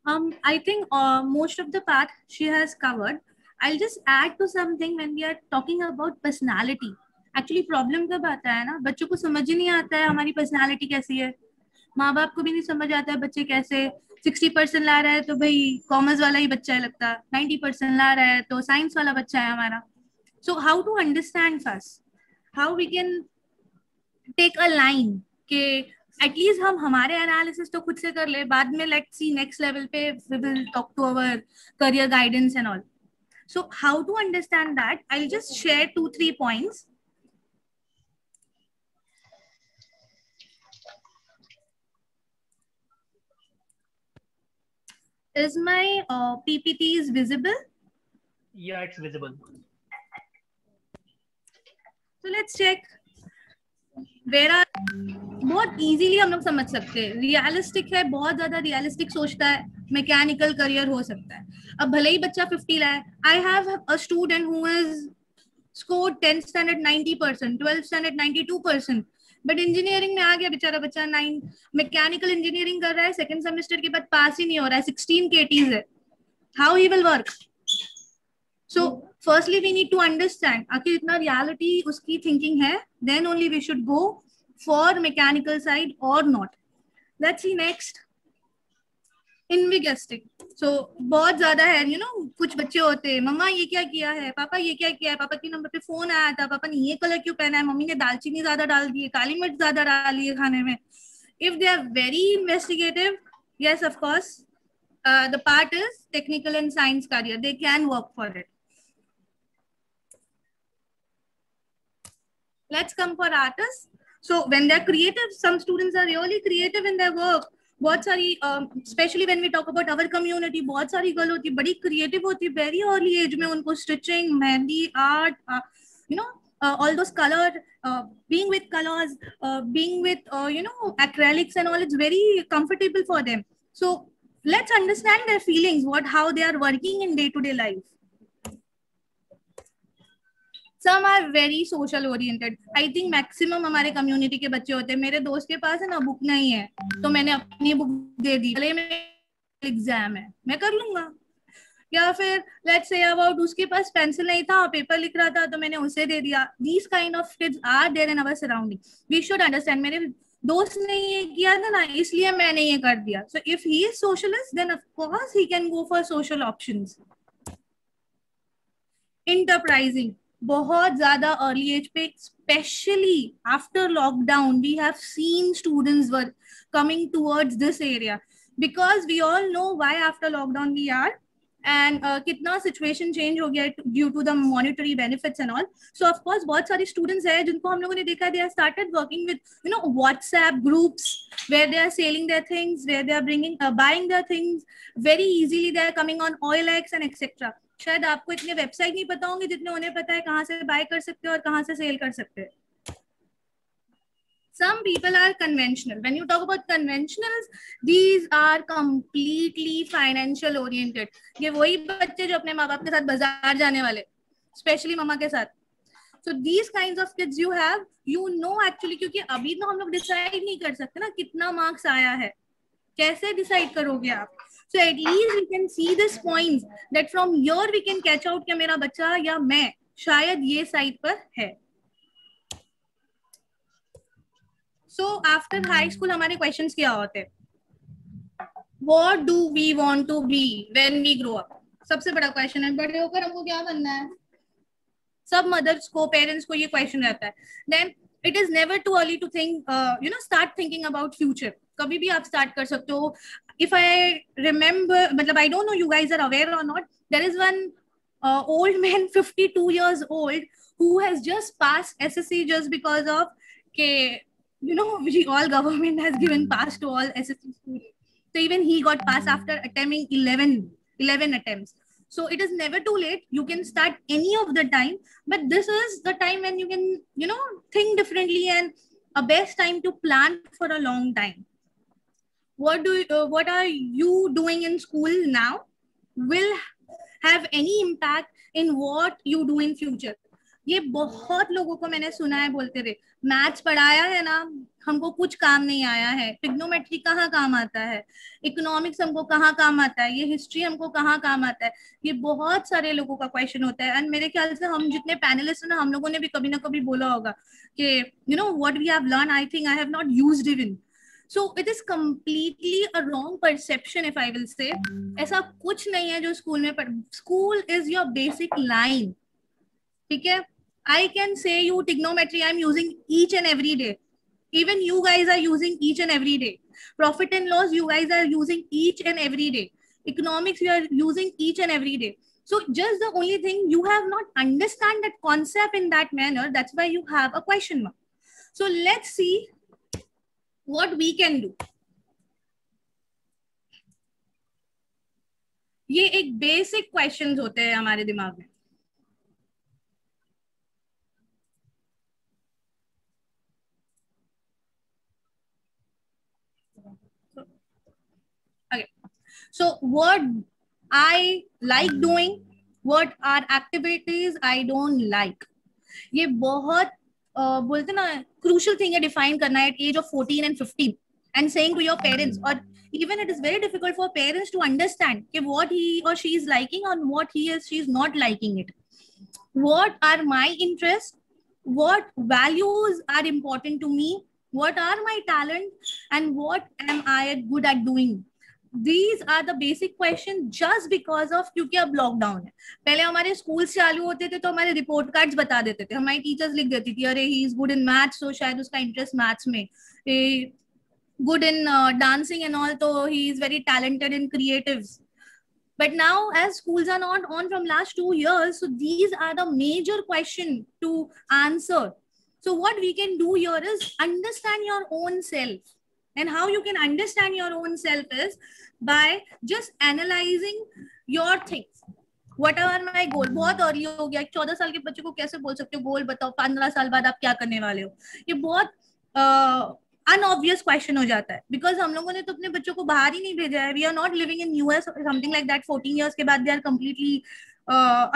Speaker 5: I think most of the part she has covered. I'll just add to something when we are talking about personality. Actually problem कब आता है ना, बच्चों को समझ ही नहीं आता है हमारी पर्सनालिटी कैसी है, माँ बाप को भी नहीं समझ आता है बच्चे कैसे 60% ला रहा है तो भाई कॉमर्स वाला ही बच्चा है लगता है, 90% ला रहा है तो साइंस वाला बच्चा है हमारा. So how to understand first, how we can take a line के एटलीस्ट हम हमारे एनालिसिस तो खुद से कर ले, बाद में लेट्स सी नेक्स्ट लेवल पे we will talk to our career guidance and all. So how to understand that, I will just share 2-3 points. Is my PPT is visible?
Speaker 1: Yeah, it's visible.
Speaker 5: So let's check. Where are बहुत easily हम लोग समझ सकते हैं. Realistic है, बहुत ज्यादा realistic सोचता है मैकेनिकल करियर हो सकता है. अब भले ही बच्चा 50 लाए, I have a student who is scored 10th standard 90%, 12th standard 92%, but engineering में आ गया बेचारा बच्चा 9 मैकेनिकल इंजीनियरिंग कर रहा है, सेकंड सेमेस्टर के बाद पास ही नहीं हो रहा है, 16 KTs है. How he will work? So firstly we need to understand आखिर इतना रियलिटी उसकी थिंकिंग है, then only we should go for mechanical side और नॉट. Let's see next. इन्विगस्टिक. सो बहुत ज्यादा है, यू नो, कुछ बच्चे होते हैं, मम्मा ये क्या किया है, पापा ये क्या किया है, पापा के नंबर पे फोन आया था, पापा ने ये कलर क्यों पहना है, मम्मी ने दालचीनी ज्यादा डाल दी है, काली मिर्च ज्यादा डाली है खाने में. If they are very investigative, yes of course, the part is technical and science career, they can work for it. Let's come for artists. So when they're creative, some students are really creative in their work. बहुत सारी specially when we talk about our community, बहुत सारी girl होती है बड़ी creative होती है very early as में, उनको stitching, mehndi, art, you know, all those color, being with colors, being with you know, acrylics and all, it's very comfortable for them. So let's understand their feelings, how they are working in day-to-day life. Some are very social oriented. I think maximum हमारे community के बच्चे होते हैं. मेरे दोस्त के पास है ना बुक नहीं है, तो मैंने अपनी बुक दे दी, भले में एग्जाम है मैं कर लूंगा. या फिर लेट्स से अबाउट उसके पास पेंसिल नहीं था, पेपर लिख रहा था, तो मैंने उसे दे दिया. These kind of kids are there in our surrounding. We should understand. मेरे दोस्त ने ये किया था ना, इसलिए मैंने ये कर दिया. So if he is socialist, then of course he can go for social options. Enterprising. बहुत ज्यादा अर्ली एज पे, specially after lockdown, we have seen students were coming towards this area, because we all know why after lockdown we are, and कितना situation change हो गया due to the monetary benefits and all. So of course बहुत सारे students हैं जिनको हम लोगों ने देखा, they are started working with, you know, WhatsApp groups where they are selling their things, where they are bringing buying their things very easily, they are coming on OLX and etc. शायद आपको इतने website नहीं पता होंगे जितने उन्हें पता है कहाँ से बाय कर सकते हो और कहाँ से सेल कर सकते हैं. Some people are conventional. When you talk about conventionals, these are completely financial oriented. ये वही बच्चे जो अपने माँ बाप के साथ बाजार जाने वाले, स्पेशली मम्मा के साथ. So these kinds of kids you have, you know actually, क्योंकि अभी तो हम लोग डिसाइड नहीं कर सकते ना कितना मार्क्स आया है, कैसे डिसाइड करोगे आप. So at least we can see this points that from here we can catch out कि मेरा बच्चा या मैं शायद ये साइड पर है. So after high school हमारे questions क्या होते हैं? What do we want to be when we grow up? सबसे बड़ा क्वेश्चन है, बड़े होकर हमको क्या बनना है. सब मदर्स को, पेरेंट्स को ये क्वेश्चन रहता है. Then it is never too early to think, you know, start thinking about future. कभी भी आप स्टार्ट कर सकते हो. इफ आई रिमेम्बर, मतलब I don't know you guys are aware और not, there is one old man 52 years old who has just passed SSC just because of के, you know, all government has given pass to all SSC students. So even he got pass after attempting 11 attempts. So it is never too late. You can start any of the time, but this is the time when you can, you know, think differently and a best time to plan for a long time. What are you doing in school now will have any impact in what you do in future. ये बहुत लोगों को मैंने सुना है बोलते थे maths पढ़ाया है ना, हमको कुछ काम नहीं आया है, ट्रिग्नोमेट्री कहाँ काम आता है, इकोनॉमिक्स हमको कहाँ काम आता है, ये हिस्ट्री हमको कहाँ काम आता है। ये बहुत सारे लोगों का क्वेश्चन होता है। एंड मेरे ख्याल से हम जितने पैनलिस्ट हैं ना, हम लोगों ने भी कभी ना कभी बोला होगा कि you know what we have learn, I think I have not used even. So it is completely a wrong perception if I will say. ऐसा कुछ नहीं है जो स्कूल में पढ़, school is your basic line, ठीक है। I can say you trigonometry I'm using each and every day. Even you guys are using each and every day. Profit and loss you guys are using each and every day. Economics you are using each and every day. So just the only thing you have not understand that concept in that manner, that's why you have a question mark. So let's see what we can do. ये एक basic questions होते हैं हमारे दिमाग में। Okay, so what I like doing, what are activities I don't like, ये बहुत बोलते ना crucial thing है define करना at age of 14 and 15 and saying to your parents, or even it is very difficult for parents to understand कि what he or she is liking or what he or she is not liking it. What are my interests? What values are important to me? What are my talents? And what am I good at doing? These are the basic questions just because of क्योंकि अब lockdown है। पहले हमारे school चालू होते थे तो हमारे रिपोर्ट कार्ड्स बता देते थे, हमारी टीचर्स लिख देती थी अरे he is good in maths तो शायद उसका इंटरेस्ट मैथ्स में, good in dancing and all, so he is very talented in creatives. But now as schools are not on from last 2 years, so these are the major question to answer. So what we can do here is understand your own self. And how you can understand your own self is by just analyzing your things. Whatever my goal, बहुत early हो गया, 14 साल के बच्चे को कैसे बोल सकते हो गोल बताओ 15 साल बाद आप क्या करने वाले हो, ये बहुत अनऑब्वियस क्वेश्चन हो जाता है। बिकॉज हम लोगों ने तो अपने बच्चों को बाहर ही नहीं भेजा है। We are not living in US और समथिंग लाइक दैट। 14 years के बाद they are completely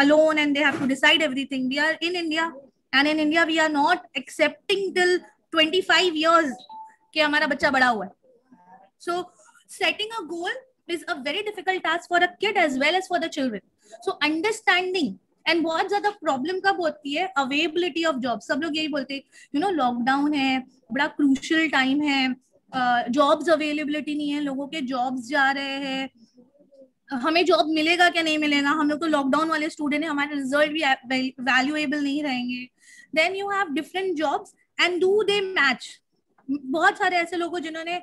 Speaker 5: alone and they have to decide everything. We are in India and in India we are not accepting till 25 years कि हमारा बच्चा बड़ा हुआ है। So setting a goal is a very difficult task for a kid as well as for the children. So understanding, and बहुत ज्यादा problem कब होती है, अवेलेबिलिटी ऑफ जॉब। सब लोग यही बोलते हैं यू नो लॉकडाउन है, बड़ा क्रूशियल टाइम है, जॉब्स अवेलेबिलिटी नहीं है, लोगों के जॉब्स जा रहे हैं, हमें जॉब मिलेगा क्या नहीं मिलेगा, हम लोग तो लॉकडाउन वाले स्टूडेंट हैं, हमारे रिजल्ट भी वैल्यूएबल नहीं रहेंगे। Then you have different jobs and do they match. बहुत सारे ऐसे लोग हैं जिन्होंने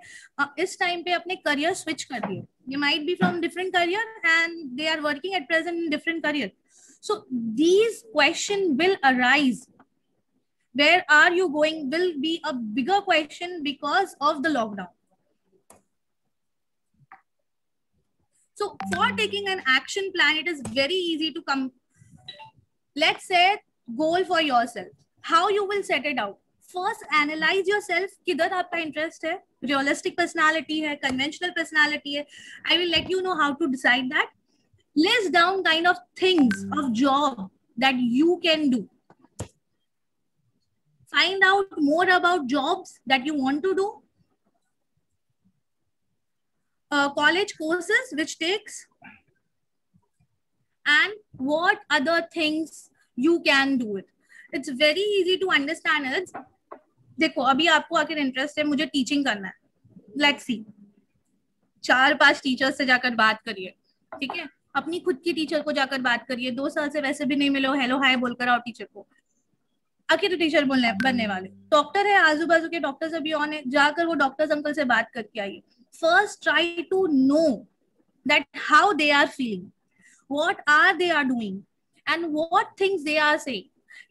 Speaker 5: इस टाइम पे अपने करियर स्विच कर दिए। They might be from different career and they are working at present in different career. So these questions will arise. Where are you going will be a bigger question because of the lockdown. So for taking an action plan, it is very easy to come. Let's say goal for yourself. How you will set it out. First analyze yourself, किधर आपका interest है, realistic personality है, conventional personality है. I will let you know how to decide that. List down kind of things of job that you can do. Find out more about jobs that you want to do. College courses which takes, and what other things you can do it. It's very easy to understand it. देखो अभी आपको आखिर interest है मुझे teaching करना है, let's see 4-5 teachers से जाकर बात करिए, ठीक है, अपनी खुद की टीचर को जाकर बात करिए। 2 साल से वैसे भी नहीं मिले हो, हेलो हाय बोलकर आओ टीचर को, आखिर तो टीचर बनने वाले। डॉक्टर है, आजू बाजू के डॉक्टर्स अभी ऑन है, जाकर वो डॉक्टर्स अंकल से बात करके आइए। First try to know that how they are feeling, what are they are doing and what things they are saying.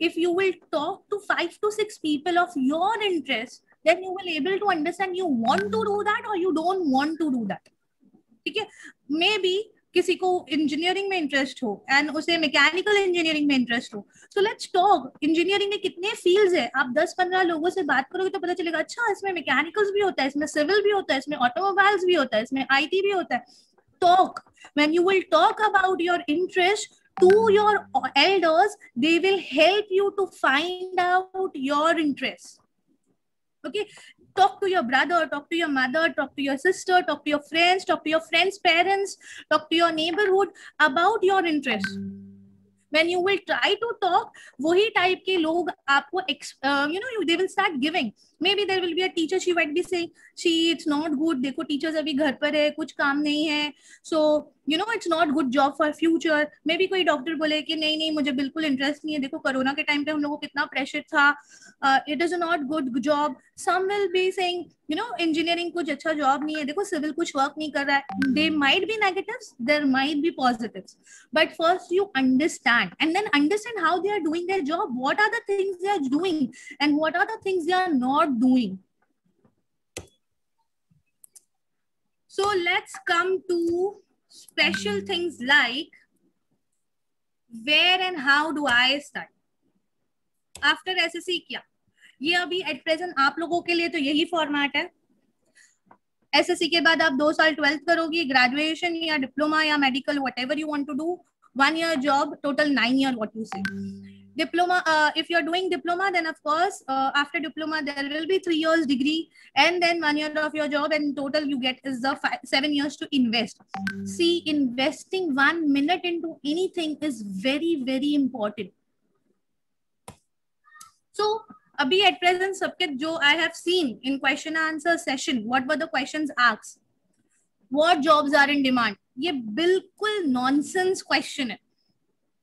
Speaker 5: If you will talk to 5 to 6 people of your interest, then you will able to understand you want to do that or you don't want to do that. ठीक है, maybe किसी को engineering में interest हो and उसे mechanical engineering में interest हो, so let's talk. Engineering में कितने फील्ड्स है, आप 10-15 लोगों से बात करोगे तो पता चलेगा अच्छा इसमें मैकेनिकल्स भी होता है, इसमें सिविल भी होता है, इसमें ऑटोमोबाइल्स भी होता है, इसमें IT भी होता है. Talk. When you will talk about your interest, to your elders, they will help you to find out your interests. Okay, talk to your brother, talk to your mother, talk to your sister, talk to your friends, talk to your friends' parents, talk to your neighborhood about your interests. When you will try to talk, वही type के लोग आपको they will start giving. Maybe there will be a teacher, she might be saying, it's not good, देखो teachers अभी घर पर है, कुछ काम नहीं है, so it's not good job for future. Maybe कोई डॉक्टर बोले कि नहीं मुझे बिल्कुल इंटरेस्ट नहीं है, देखो कोरोना के टाइम पे हम लोगों को कितना प्रेशर था, it is not good job. Some will be saying engineering कुछ अच्छा जॉब नहीं है, देखो सिविल कुछ वर्क नहीं कर रहा है. They might be negatives, there might be positives, but first you understand and then understand how they are doing their job, what are the things they are doing and what are the things they are not doing. So let's come to special things like where and how do I start after SSC. क्या ये अभी at present आप लोगों के लिए तो यही format है. SSC के बाद आप 2 साल 12th करोगे, ग्रेजुएशन या डिप्लोमा या medical, whatever you want to do, 1 year job, total 9 year what you say. Diploma, if you're doing diploma, then of course after diploma there will be 3 years degree and then 1 year of your job, and total you get is the 7 years to invest. See, investing 1 minute into anything is very, very important. So abhi at present सबके जो I have seen in question answer session, what were the questions asked? What jobs are in demand? ये बिल्कुल nonsense question है.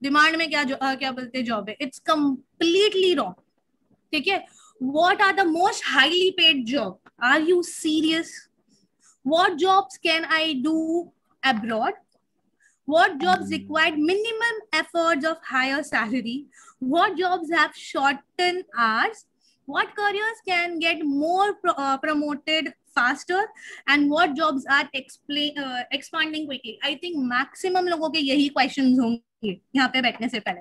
Speaker 5: Demand में क्या बोलते हैं job है, इट्स कंप्लीटली रॉन्ग. ठीक है. What are the most highly paid job? Are you serious? What jobs can I do abroad? What jobs required minimum efforts of higher salary? What jobs have shorten hours? What careers can get more promoted faster and what jobs are expanding quickly? I think maximum लोगों के यही questions होंगे यहाँ पे बैठने से पहले.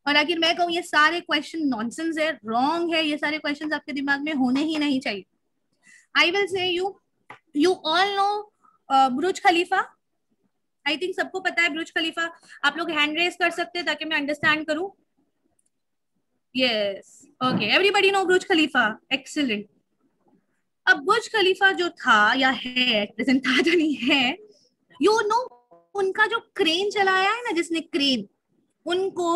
Speaker 5: और आखिर मैं कहूँ ये सारे question nonsense है, wrong है, ये सारे questions आपके दिमाग में होने ही नहीं चाहिए. I will say you all know Burj Khalifa. I think सबको पता है बुर्ज खलीफा. आप लोग hand raise कर सकते हैं ताकि मैं understand करूँ. Yes, okay, everybody know बुर्ज खलीफा. Excellent. अब बुर्ज खलीफा जो था या है, प्रेजेंट था तो नहीं है, उनका जो क्रेन चलाया है ना, जिसने क्रेन, उनको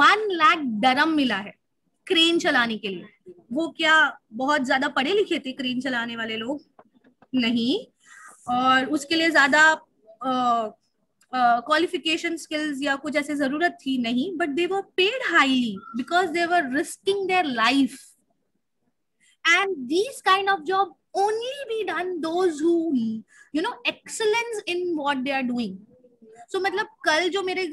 Speaker 5: 1 लाख dirham मिला है क्रेन चलाने के लिए. वो क्या बहुत ज्यादा पढ़े लिखे थे क्रेन चलाने वाले लोग? नहीं. और उसके लिए ज्यादा qualification skills या कुछ ऐसे जरूरत थी नहीं, but they were paid highly because they were risking their life. And these kind of job only be done those who excellence in what they are doing. So मतलब कल जो मेरे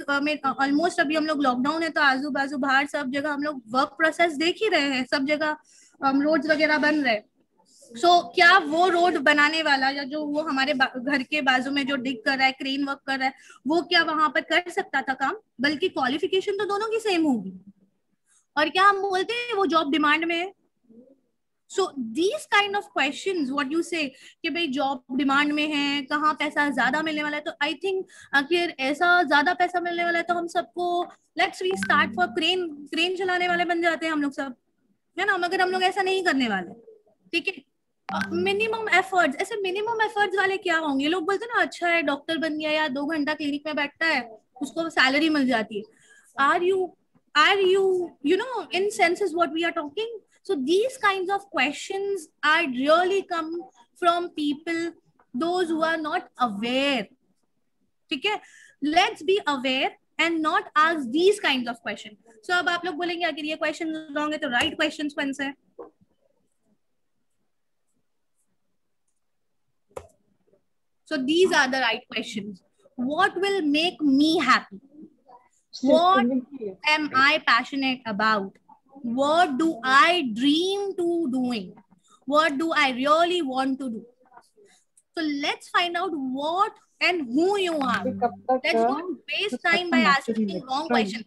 Speaker 5: almost अभी हम लोग लॉकडाउन है तो आजू बाजू बाहर सब जगह हम लोग वर्क प्रोसेस देख ही रहे हैं, सब जगह रोड्स वगैरह बन रहे. So, क्या वो रोड बनाने वाला या जो वो हमारे घर के बाजू में जो डिग कर रहा है, क्रेन वर्क कर रहा है, वो क्या वहां पर कर सकता था काम? बल्कि क्वालिफिकेशन तो दोनों की सेम होगी. और क्या हम बोलते हैं वो जॉब डिमांड में है? So these kind of questions what you से कि भाई जॉब डिमांड में है, कहाँ पैसा ज्यादा मिलने वाला है, तो आई थिंक आखिर ऐसा ज्यादा पैसा मिलने वाला है तो हम सबको let's we start for crane चलाने वाले बन जाते हैं हम लोग सब, है ना. मगर हम लोग ऐसा नहीं करने वाले. ठीक है. मिनिमम एफर्ट्स, ऐसे मिनिमम एफर्ट्स वाले क्या होंगे? लोग बोलते हैं ना अच्छा है डॉक्टर बन गया या 2 घंटा क्लिनिक में बैठता है उसको सैलरी मिल जाती है. Are you know in senses what we are talking? So these kinds of questions are really come from people those who are not aware. ठीक है. Let's be aware and not ask these kinds of questions. So अब आप लोग बोलेंगे अगर ये questions wrong है तो right questions कौन से हैं? So these are the right questions. What will make me happy? What am I passionate about? What do I dream to doing? What do I really want to do? So let's find out what and who you are. Let's not waste time by asking wrong questions.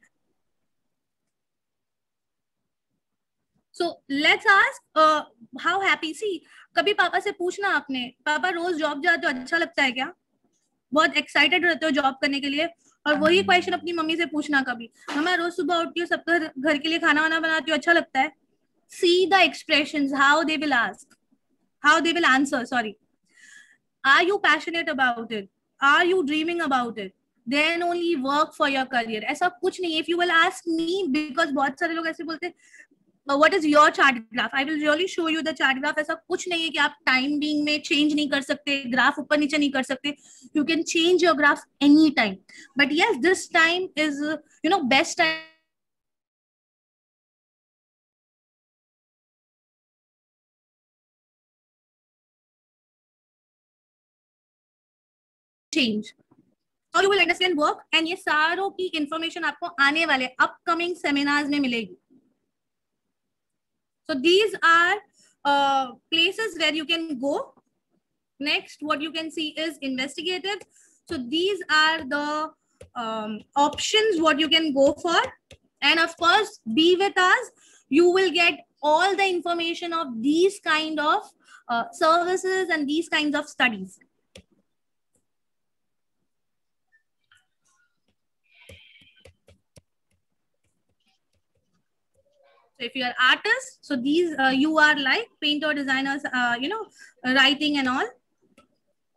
Speaker 5: So let's ask how happy. See, कभी पापा से पूछना आपने, पापा रोज job जाते हो अच्छा लगता है क्या? बहुत एक्साइटेड रहते हो जॉब करने के लिए? और वही क्वेश्चन अपनी मम्मी से पूछना कभी, मम्मा रोज सुबह उठती हूँ, सबका घर के लिए खाना वाना बनाती हूँ, अच्छा लगता है? See the expressions, how they will ask, how they will answer, sorry. Are you passionate about it? Are you dreaming about it? Then only work for your career. ऐसा कुछ नहीं है. If you will ask me, because बहुत सारे लोग ऐसे बोलते हैं, what is your chart graph? I will really show you the chart graph. ऐसा कुछ नहीं है कि आप time being में change नहीं कर सकते, graph ऊपर नीचे नहीं कर सकते. You can change your graph any time. But yes, this time is, best time. Change. How you will understand work, and ये सारों की information आपको आने वाले upcoming seminars में मिलेगी. So these are places where you can go. Next, what you can see is investigative. So these are the options what you can go for, and of course, be with us. You will get all the information of these kind of services and these kinds of studies. So if you are artists, so these you are like painter, designers, writing and all.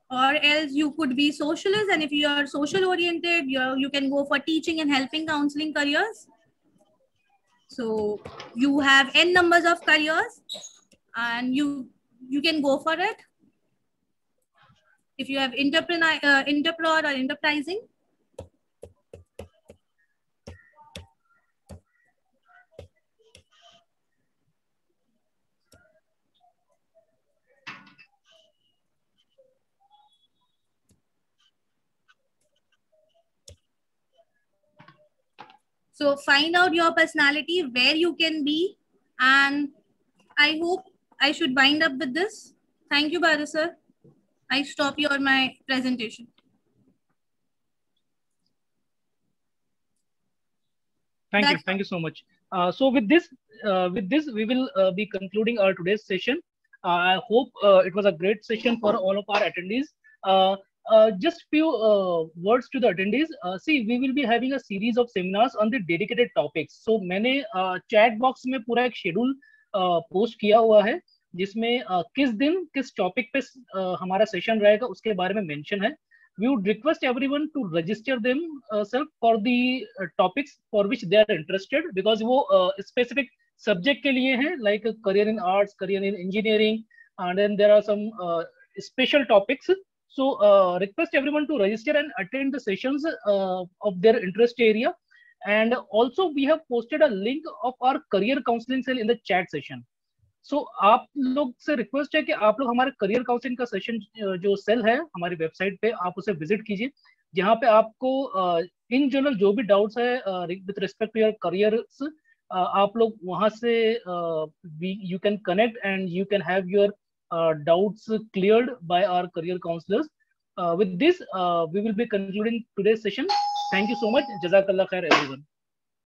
Speaker 5: Or else you could be socialist, and if you are social oriented, you can go for teaching and helping counseling careers. So you have n numbers of careers, and you can go for it. If you have entrepreneur or enterprising. So find out your personality, where you can be, and I hope I should wind up with this. Thank you, Bharat sir. I stop here my presentation.
Speaker 1: Thank you so much. So with this we will be concluding our today's session. I hope it was a great session for all of our attendees. Just few words to the attendees. See, we will be having a series of seminars on the dedicated topics. So मैंने chat box में पूरा एक schedule post किया हुआ है, जिसमें किस दिन किस topic पे हमारा session रहेगा उसके बारे में mention है. We would request everyone to register themselves for the topics for which they are interested, because वो specific subject के लिए हैं, like career in arts, career in engineering, and then there are some special topics. So request everyone to register and attend the sessions of their interest area. And also we have posted a link of our career counseling cell in the chat session. So आप लोग से request है कि आप लोग हमारे career counselling का session जो सेल है हमारी वेबसाइट पे, आप उसे विजिट कीजिए, जहाँ पे आपको इन जनरल जो भी डाउट्स है with respect to your careers, आप लोग वहाँ से you can connect and you can have your doubts cleared by our career counselors. With this, we will be concluding today's session. Thank you so much. Jazakallah khair, everyone.